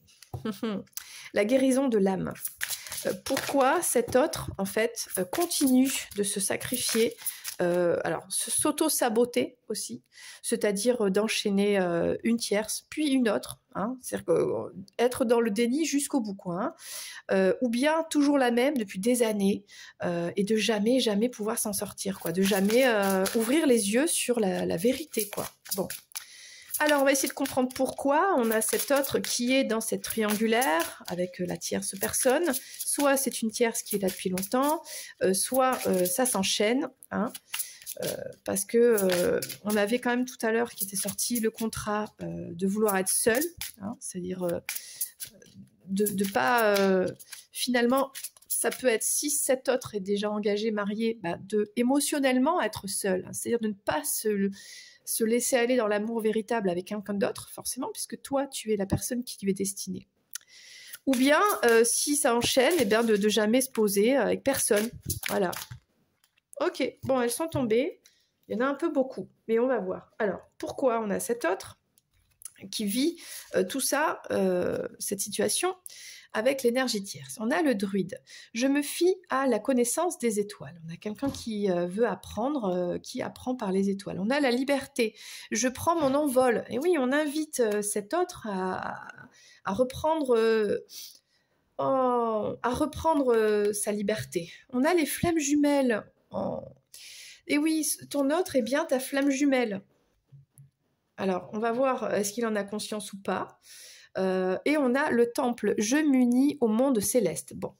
La guérison de l'âme. Pourquoi cet autre, en fait, continue de se sacrifier, alors s'auto-saboter aussi, c'est-à-dire d'enchaîner une tierce, puis une autre, hein, c'est-à-dire être dans le déni jusqu'au bout, quoi, hein, ou bien toujours la même depuis des années, et de jamais pouvoir s'en sortir, quoi, de jamais ouvrir les yeux sur la vérité, quoi. Bon. Alors, on va essayer de comprendre pourquoi on a cet autre qui est dans cette triangulaire avec la tierce personne. Soit c'est une tierce qui est là depuis longtemps, soit ça s'enchaîne, hein, parce que on avait quand même tout à l'heure qui était sorti le contrat de vouloir être seul, hein, c'est-à-dire de pas finalement ça peut être si cet autre est déjà engagé, marié, bah, de émotionnellement être seul, hein, c'est-à-dire de ne pas se laisser aller dans l'amour véritable avec quelqu'un d'autre, forcément, puisque toi, tu es la personne qui lui est destinée. Ou bien, si ça enchaîne, eh bien de jamais se poser avec personne. Voilà. Ok, bon, elles sont tombées. Il y en a un peu beaucoup, mais on va voir. Alors, pourquoi on a cet autre qui vit tout ça, cette situation, avec l'énergie tierce? On a le druide. Je me fie à la connaissance des étoiles. On a quelqu'un qui veut apprendre, qui apprend par les étoiles. On a la liberté. Je prends mon envol. Et oui, on invite cet autre à reprendre... à reprendre sa liberté. On a les flammes jumelles. Oh. Et oui, ton autre est bien ta flamme jumelle. Alors, on va voir est-ce qu'il en a conscience ou pas. Et on a le temple. Je m'unis au monde céleste. Bon.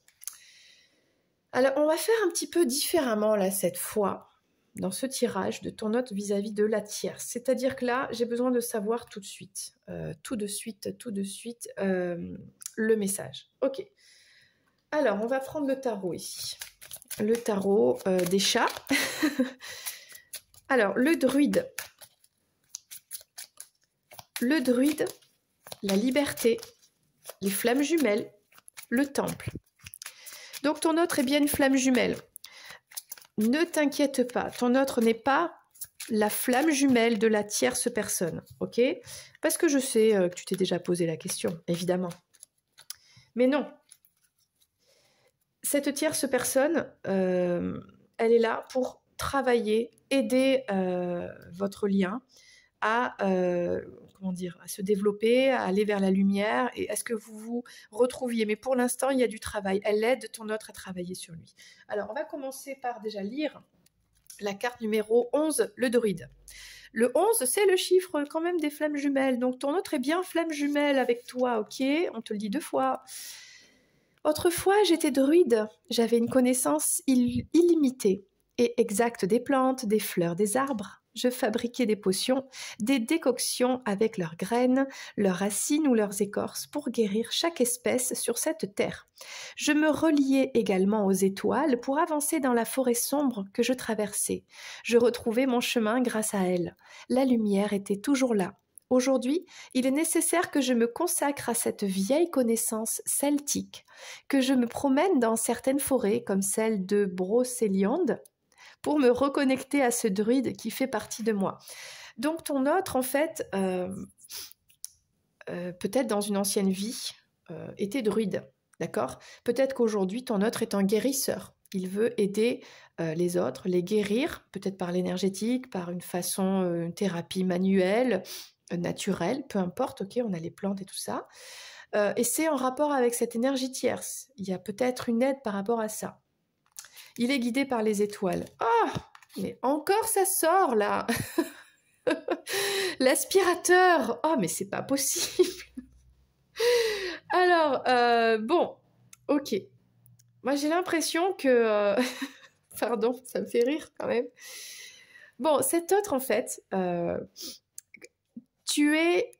Alors, on va faire un petit peu différemment là cette fois dans ce tirage de ton autre vis-à-vis de la tierce. C'est-à-dire que là, j'ai besoin de savoir tout de suite, le message. Ok. Alors, on va prendre le tarot ici. Le tarot des chats. Alors, le druide. Le druide, la liberté, les flammes jumelles, le temple. Donc, ton autre est bien une flamme jumelle. Ne t'inquiète pas, ton autre n'est pas la flamme jumelle de la tierce personne, ok? Parce que je sais que tu t'es déjà posé la question, évidemment. Mais non. Cette tierce personne, elle est là pour travailler, aider votre lien à, à se développer, à aller vers la lumière et à ce que vous vous retrouviez. Mais pour l'instant, il y a du travail. Elle aide ton autre à travailler sur lui. Alors, on va commencer par déjà lire la carte numéro 11, le druide. Le 11, c'est le chiffre quand même des flammes jumelles. Donc, ton autre est bien flamme jumelle avec toi, ok? On te le dit 2 fois. Autrefois, j'étais druide. J'avais une connaissance illimitée et exacte des plantes, des fleurs, des arbres. Je fabriquais des potions, des décoctions avec leurs graines, leurs racines ou leurs écorces pour guérir chaque espèce sur cette terre. Je me reliais également aux étoiles pour avancer dans la forêt sombre que je traversais. Je retrouvais mon chemin grâce à elles. La lumière était toujours là. Aujourd'hui, il est nécessaire que je me consacre à cette vieille connaissance celtique, que je me promène dans certaines forêts comme celle de Brocéliande, pour me reconnecter à ce druide qui fait partie de moi. Donc ton autre, en fait, peut-être dans une ancienne vie, était druide, d'accord? Peut-être qu'aujourd'hui, ton autre est un guérisseur. Il veut aider les autres, les guérir, peut-être par l'énergétique, par une façon, une thérapie manuelle, naturelle, peu importe, ok, on a les plantes et tout ça. Et c'est en rapport avec cette énergie tierce. Il y a peut-être une aide par rapport à ça. Il est guidé par les étoiles. Oh, mais encore ça sort là. L'aspirateur. Oh, mais c'est pas possible. Alors, bon, ok. Moi, j'ai l'impression que... Pardon, ça me fait rire quand même. Bon, cet autre, en fait, tu es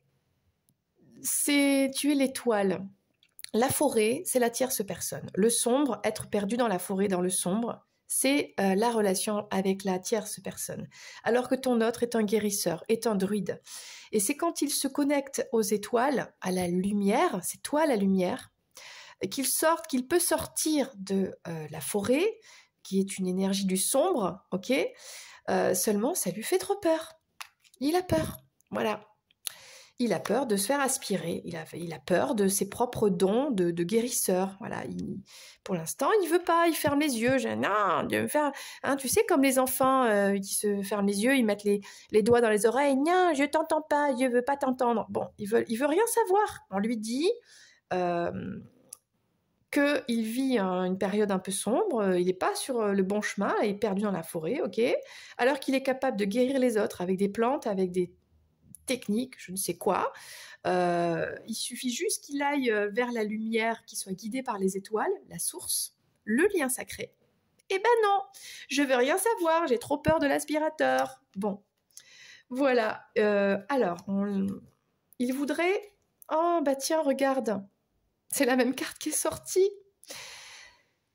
l'étoile. La forêt, c'est la tierce personne. Le sombre, être perdu dans la forêt, dans le sombre, c'est la relation avec la tierce personne. Alors que ton autre est un guérisseur, est un druide. Et c'est quand il se connecte aux étoiles, à la lumière, c'est toi la lumière, qu'il peut sortir de la forêt, qui est une énergie du sombre, ok? Seulement, ça lui fait trop peur. Il a peur, voilà. Il a peur de se faire aspirer, il a peur de ses propres dons de guérisseur. Voilà, pour l'instant, il veut pas, il ferme les yeux. Non, de me faire, hein, tu sais, comme les enfants qui se ferment les yeux, ils mettent les doigts dans les oreilles. Non, je t'entends pas, Dieu veut pas t'entendre. Bon, il veut rien savoir. On lui dit qu'il vit une période un peu sombre, il n'est pas sur le bon chemin, il est perdu dans la forêt, ok, alors qu'il est capable de guérir les autres avec des plantes, avec des technique, je ne sais quoi. Il suffit juste qu'il aille vers la lumière, qu'il soit guidé par les étoiles, la source, le lien sacré. Eh ben non, je veux rien savoir, j'ai trop peur de l'aspirateur. Bon, voilà. Alors, il voudrait... Oh, bah tiens, regarde, c'est la même carte qui est sortie.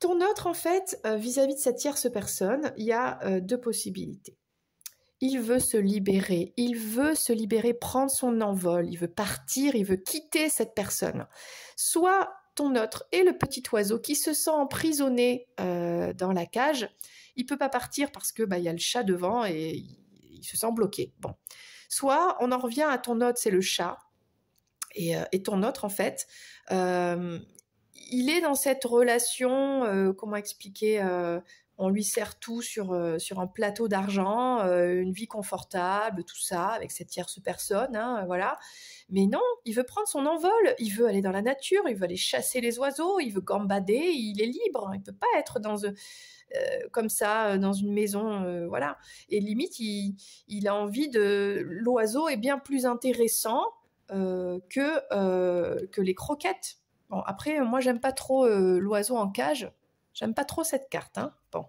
Ton autre, en fait, vis-à-vis de cette tierce personne, il y a deux possibilités. Il veut se libérer, prendre son envol, il veut partir, il veut quitter cette personne. Soit ton autre est le petit oiseau qui se sent emprisonné dans la cage, il peut pas partir parce que y a le chat devant et il se sent bloqué. Bon. Soit on en revient à ton autre, c'est le chat, et ton autre, en fait, il est dans cette relation, comment expliquer, on lui sert tout sur un plateau d'argent, une vie confortable, tout ça, avec cette tierce personne, hein, voilà. Mais non, il veut prendre son envol, il veut aller dans la nature, il veut aller chasser les oiseaux, il veut gambader, il est libre, il ne peut pas être comme ça, dans une maison, voilà. Et limite, il a envie l'oiseau est bien plus intéressant que les croquettes. Bon, après, moi, j'aime pas trop l'oiseau en cage. J'aime pas trop cette carte. Hein. Bon.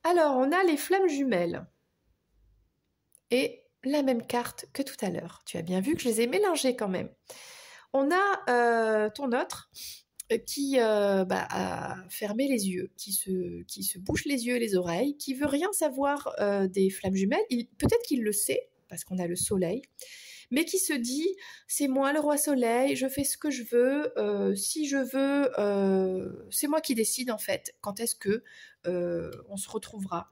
Alors, on a les flammes jumelles. Et la même carte que tout à l'heure. Tu as bien vu que je les ai mélangées quand même. On a ton autre qui a fermé les yeux, qui se bouche les yeux et les oreilles, qui veut rien savoir des flammes jumelles. Peut-être qu'il le sait, parce qu'on a le soleil, mais qui se dit, c'est moi le roi soleil, je fais ce que je veux, si je veux, c'est moi qui décide en fait, quand est-ce que on se retrouvera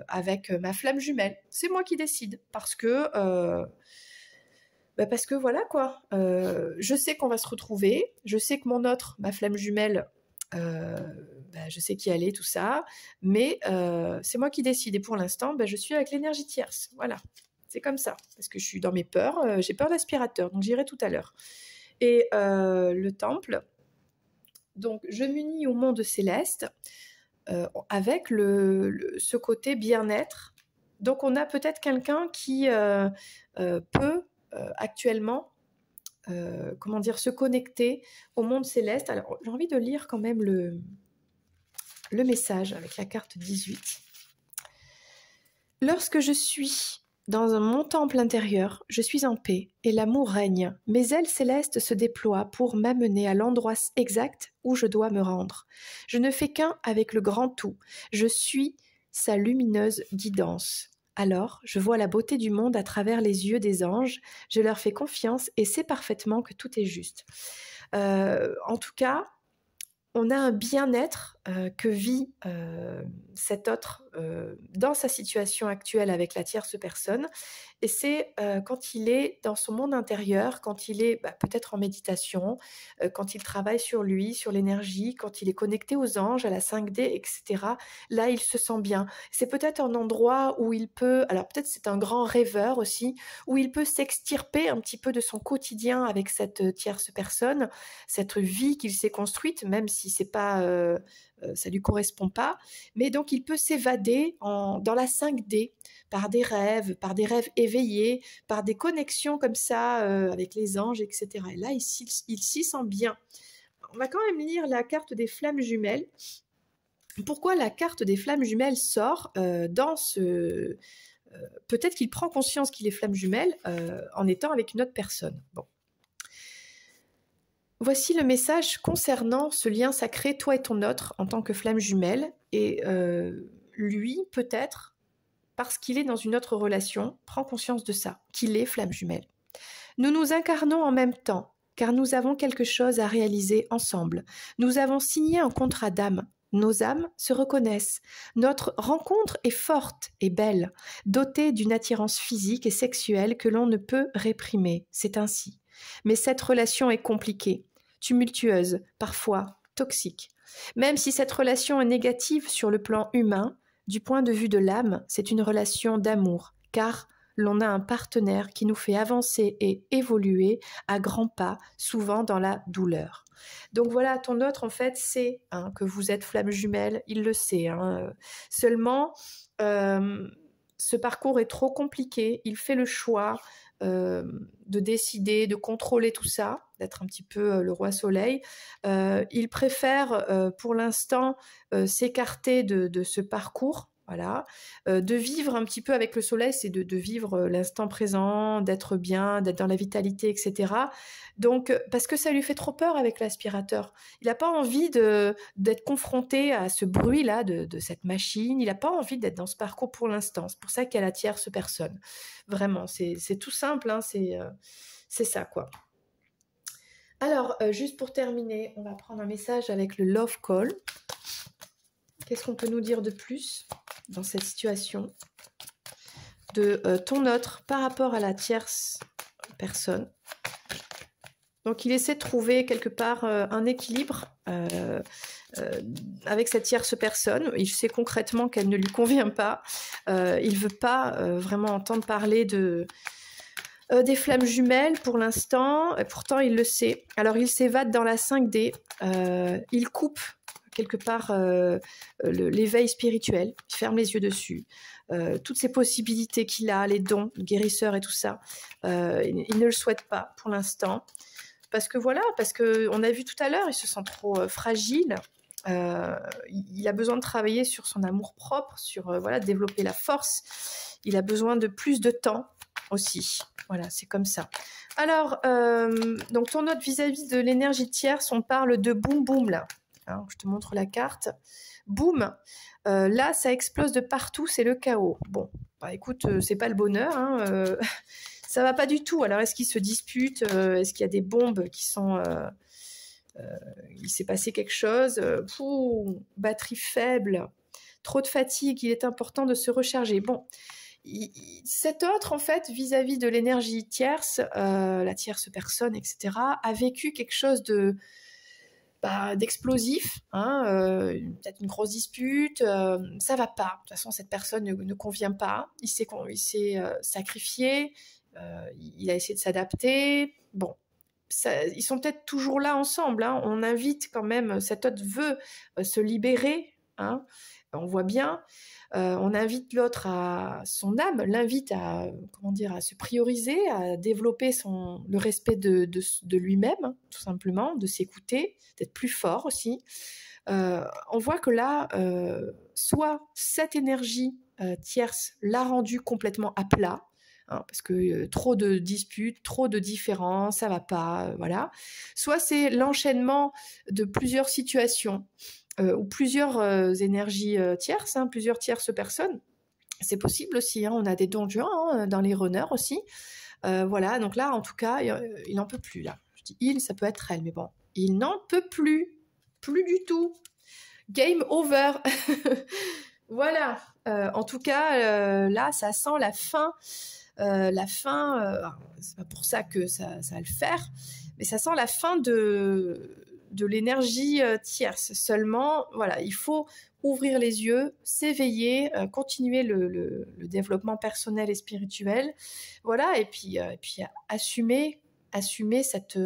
avec ma flamme jumelle. C'est moi qui décide, parce que voilà quoi, je sais qu'on va se retrouver, je sais que ma flamme jumelle, je sais qui elle est, tout ça, mais c'est moi qui décide, et pour l'instant, je suis avec l'énergie tierce, voilà. C'est comme ça, parce que je suis dans mes peurs, j'ai peur d'aspirateur, donc j'irai tout à l'heure. Et le temple, donc je m'unis au monde céleste avec ce côté bien-être. Donc on a peut-être quelqu'un qui peut actuellement se connecter au monde céleste. Alors j'ai envie de lire quand même le message avec la carte 18. Lorsque je suis dans mon temple intérieur, je suis en paix et l'amour règne. Mes ailes célestes se déploient pour m'amener à l'endroit exact où je dois me rendre. Je ne fais qu'un avec le grand tout. Je suis sa lumineuse guidance. Alors, je vois la beauté du monde à travers les yeux des anges. Je leur fais confiance et sais parfaitement que tout est juste. En tout cas, on a un bien-être que vit cet autre dans sa situation actuelle avec la tierce personne. Et c'est quand il est dans son monde intérieur, quand il est peut-être en méditation, quand il travaille sur lui, sur l'énergie, quand il est connecté aux anges, à la 5D, etc. Là, il se sent bien. C'est peut-être un endroit où il peut, alors peut-être c'est un grand rêveur aussi, où il peut s'extirper un petit peu de son quotidien avec cette tierce personne, cette vie qu'il s'est construite, même si c'est pas, ça lui correspond pas. Mais donc, il peut s'évader dans la 5D par des rêves éveillés, par des connexions comme ça avec les anges, etc. Et là, il s'y sent bien. On va quand même lire la carte des flammes jumelles. Pourquoi la carte des flammes jumelles sort dans ce... peut-être qu'il prend conscience qu'il est flamme jumelle en étant avec une autre personne. Bon. Voici le message concernant ce lien sacré, toi et ton autre, en tant que flamme jumelle. Et lui, peut-être, parce qu'il est dans une autre relation, prend conscience de ça, qu'il est flamme jumelle. Nous nous incarnons en même temps, car nous avons quelque chose à réaliser ensemble. Nous avons signé un contrat d'âme. Nos âmes se reconnaissent. Notre rencontre est forte et belle, dotée d'une attirance physique et sexuelle que l'on ne peut réprimer. C'est ainsi. Mais cette relation est compliquée, tumultueuse, parfois toxique. Même si cette relation est négative sur le plan humain, du point de vue de l'âme, c'est une relation d'amour, car l'on a un partenaire qui nous fait avancer et évoluer à grands pas, souvent dans la douleur. Donc voilà, ton autre, en fait, sait que vous êtes flamme jumelle, il le sait. Seulement, ce parcours est trop compliqué, il fait le choix de décider, de contrôler tout ça, d'être un petit peu le roi soleil. Il préfère pour l'instant s'écarter de ce parcours, Voilà, de vivre un petit peu avec le soleil, c'est de vivre l'instant présent, d'être bien, d'être dans la vitalité, etc. Donc, parce que ça lui fait trop peur avec l'aspirateur. Il n'a pas envie d'être confronté à ce bruit-là de cette machine. Il n'a pas envie d'être dans ce parcours pour l'instant. C'est pour ça qu'il y a la tierce personne. Vraiment, c'est tout simple, hein, c'est ça, quoi. Alors, juste pour terminer, on va prendre un message avec le Love Call. Qu'est-ce qu'on peut nous dire de plus dans cette situation de ton autre par rapport à la tierce personne? Donc, il essaie de trouver quelque part un équilibre avec cette tierce personne. Il sait concrètement qu'elle ne lui convient pas. Il ne veut pas vraiment entendre parler des flammes jumelles pour l'instant. Et pourtant, il le sait. Alors, il s'évade dans la 5D. Il coupe quelque part l'éveil spirituel. Il ferme les yeux dessus. Toutes ces possibilités qu'il a, les dons, le guérisseur et tout ça, il ne le souhaite pas pour l'instant. Parce qu'on a vu tout à l'heure, il se sent trop fragile. Il a besoin de travailler sur son amour-propre, sur développer la force. Il a besoin de plus de temps aussi. Voilà, c'est comme ça. Alors, donc ton note vis-à-vis de l'énergie tierce, on parle de boum boum là. Alors, je te montre la carte. Boum. Là, ça explose de partout, c'est le chaos. Bon, bah écoute, c'est pas le bonheur, hein. Ça va pas du tout. Alors, est-ce qu'ils se disputent? Est-ce qu'il y a des bombes qui sont... il s'est passé quelque chose? Batterie faible, trop de fatigue, il est important de se recharger. Bon, cet autre, en fait, vis-à-vis de l'énergie tierce, la tierce personne, etc., a vécu quelque chose d'explosif, hein, peut-être une grosse dispute, ça va pas. De toute façon, cette personne ne convient pas. Il s'est sacrifié, il a essayé de s'adapter. Bon, ils sont peut-être toujours là ensemble, hein. On invite quand même, cet autre veut se libérer, hein. On voit bien. On invite l'autre son âme l'invite à se prioriser, à développer le respect de lui-même, hein, tout simplement, de s'écouter, d'être plus fort aussi. On voit que là, soit cette énergie tierce l'a rendu complètement à plat, hein, parce que trop de disputes, trop de différends, ça va pas, voilà. Soit c'est l'enchaînement de plusieurs situations ou plusieurs énergies tierces, hein, plusieurs tierces personnes. C'est possible aussi, hein, on a des dons hein, dans les runners aussi. Voilà, donc là, en tout cas, il n'en peut plus. Là. Je dis il, ça peut être elle, mais bon, il n'en peut plus. Plus du tout. Game over. Voilà. En tout cas, là, ça sent la fin. C'est pas pour ça que ça va le faire, mais ça sent la fin de l'énergie tierce. Seulement, voilà, il faut ouvrir les yeux, s'éveiller, continuer le développement personnel et spirituel, voilà, et puis assumer cette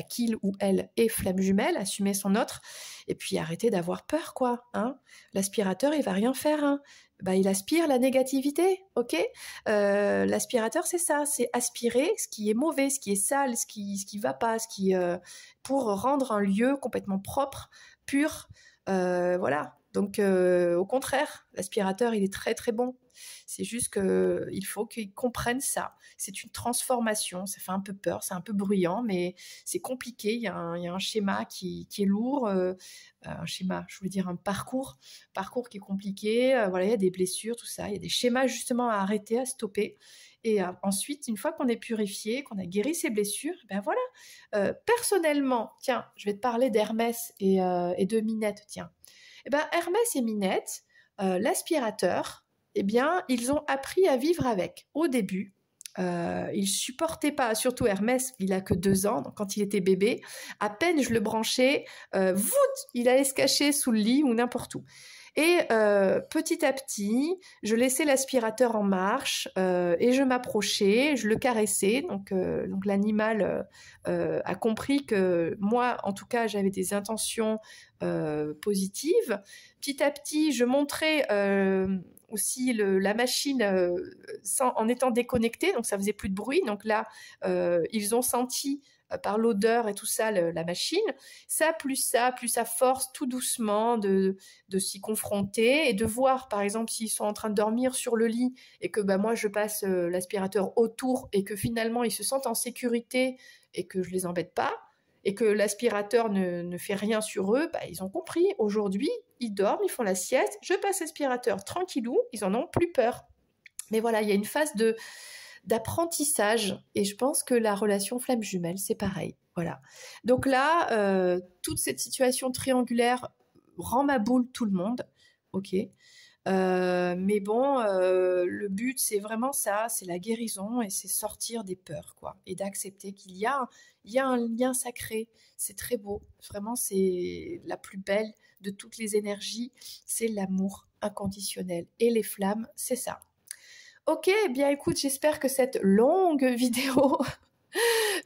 qu'il ou elle est flamme jumelle, assumer son autre, et puis arrêter d'avoir peur, quoi, hein. L'aspirateur, il va rien faire, hein. Il aspire la négativité, ok. L'aspirateur, c'est ça, c'est aspirer ce qui est mauvais, ce qui est sale, ce qui va pas, pour rendre un lieu complètement propre, pur, voilà. Donc, au contraire, l'aspirateur, il est très très bon. C'est juste qu'il faut qu'ils comprennent ça. C'est une transformation, ça fait un peu peur, c'est un peu bruyant, mais c'est compliqué. Il y a un schéma qui est lourd, un schéma, je voulais dire un parcours qui est compliqué. Voilà, il y a des blessures, tout ça. Il y a des schémas justement à arrêter, à stopper. Et ensuite, une fois qu'on est purifié, qu'on a guéri ses blessures, ben voilà. Personnellement, tiens, je vais te parler d'Hermès et de Minette, tiens. Eh ben, Hermès et Minette, l'aspirateur, eh bien, ils ont appris à vivre avec. Au début, il supportait pas, surtout Hermès, il a que 2 ans, donc quand il était bébé, à peine je le branchais, il allait se cacher sous le lit ou n'importe où. Et petit à petit, je laissais l'aspirateur en marche et je m'approchais, je le caressais. Donc l'animal a compris que moi, en tout cas, j'avais des intentions positives. Petit à petit, je montrais aussi la machine en étant déconnectée, donc ça faisait plus de bruit. Donc là, ils ont senti par l'odeur et tout ça, la machine, ça, plus ça force tout doucement de s'y confronter et de voir, par exemple, s'ils sont en train de dormir sur le lit et que bah, moi, je passe l'aspirateur autour et que finalement, ils se sentent en sécurité et que je les embête pas, et que l'aspirateur ne fait rien sur eux, bah, ils ont compris. Aujourd'hui, ils dorment, ils font la sieste, je passe l'aspirateur tranquillou, ils en ont plus peur. Mais voilà, il y a une phase d'apprentissage et je pense que la relation flamme jumelle, c'est pareil. Voilà. Donc là, toute cette situation triangulaire rend ma boule tout le monde. Ok. Mais bon, le but, c'est vraiment ça, c'est la guérison et c'est sortir des peurs, quoi. Et d'accepter il y a un lien sacré. C'est très beau. Vraiment, c'est la plus belle de toutes les énergies. C'est l'amour inconditionnel. Et les flammes, c'est ça. Ok, bien écoute, j'espère que cette longue vidéo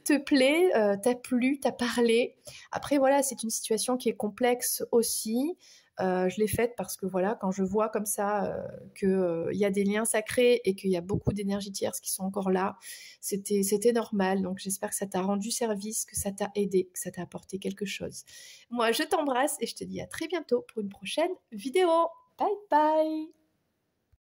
te plaît, t'a plu, t'a parlé. Après, voilà, c'est une situation qui est complexe aussi. Je l'ai faite parce que voilà, quand je vois comme ça qu'il y a des liens sacrés et qu'il y a beaucoup d'énergies tierces qui sont encore là, c'était normal. Donc j'espère que ça t'a rendu service, que ça t'a aidé, que ça t'a apporté quelque chose. Moi, je t'embrasse et je te dis à très bientôt pour une prochaine vidéo. Bye bye!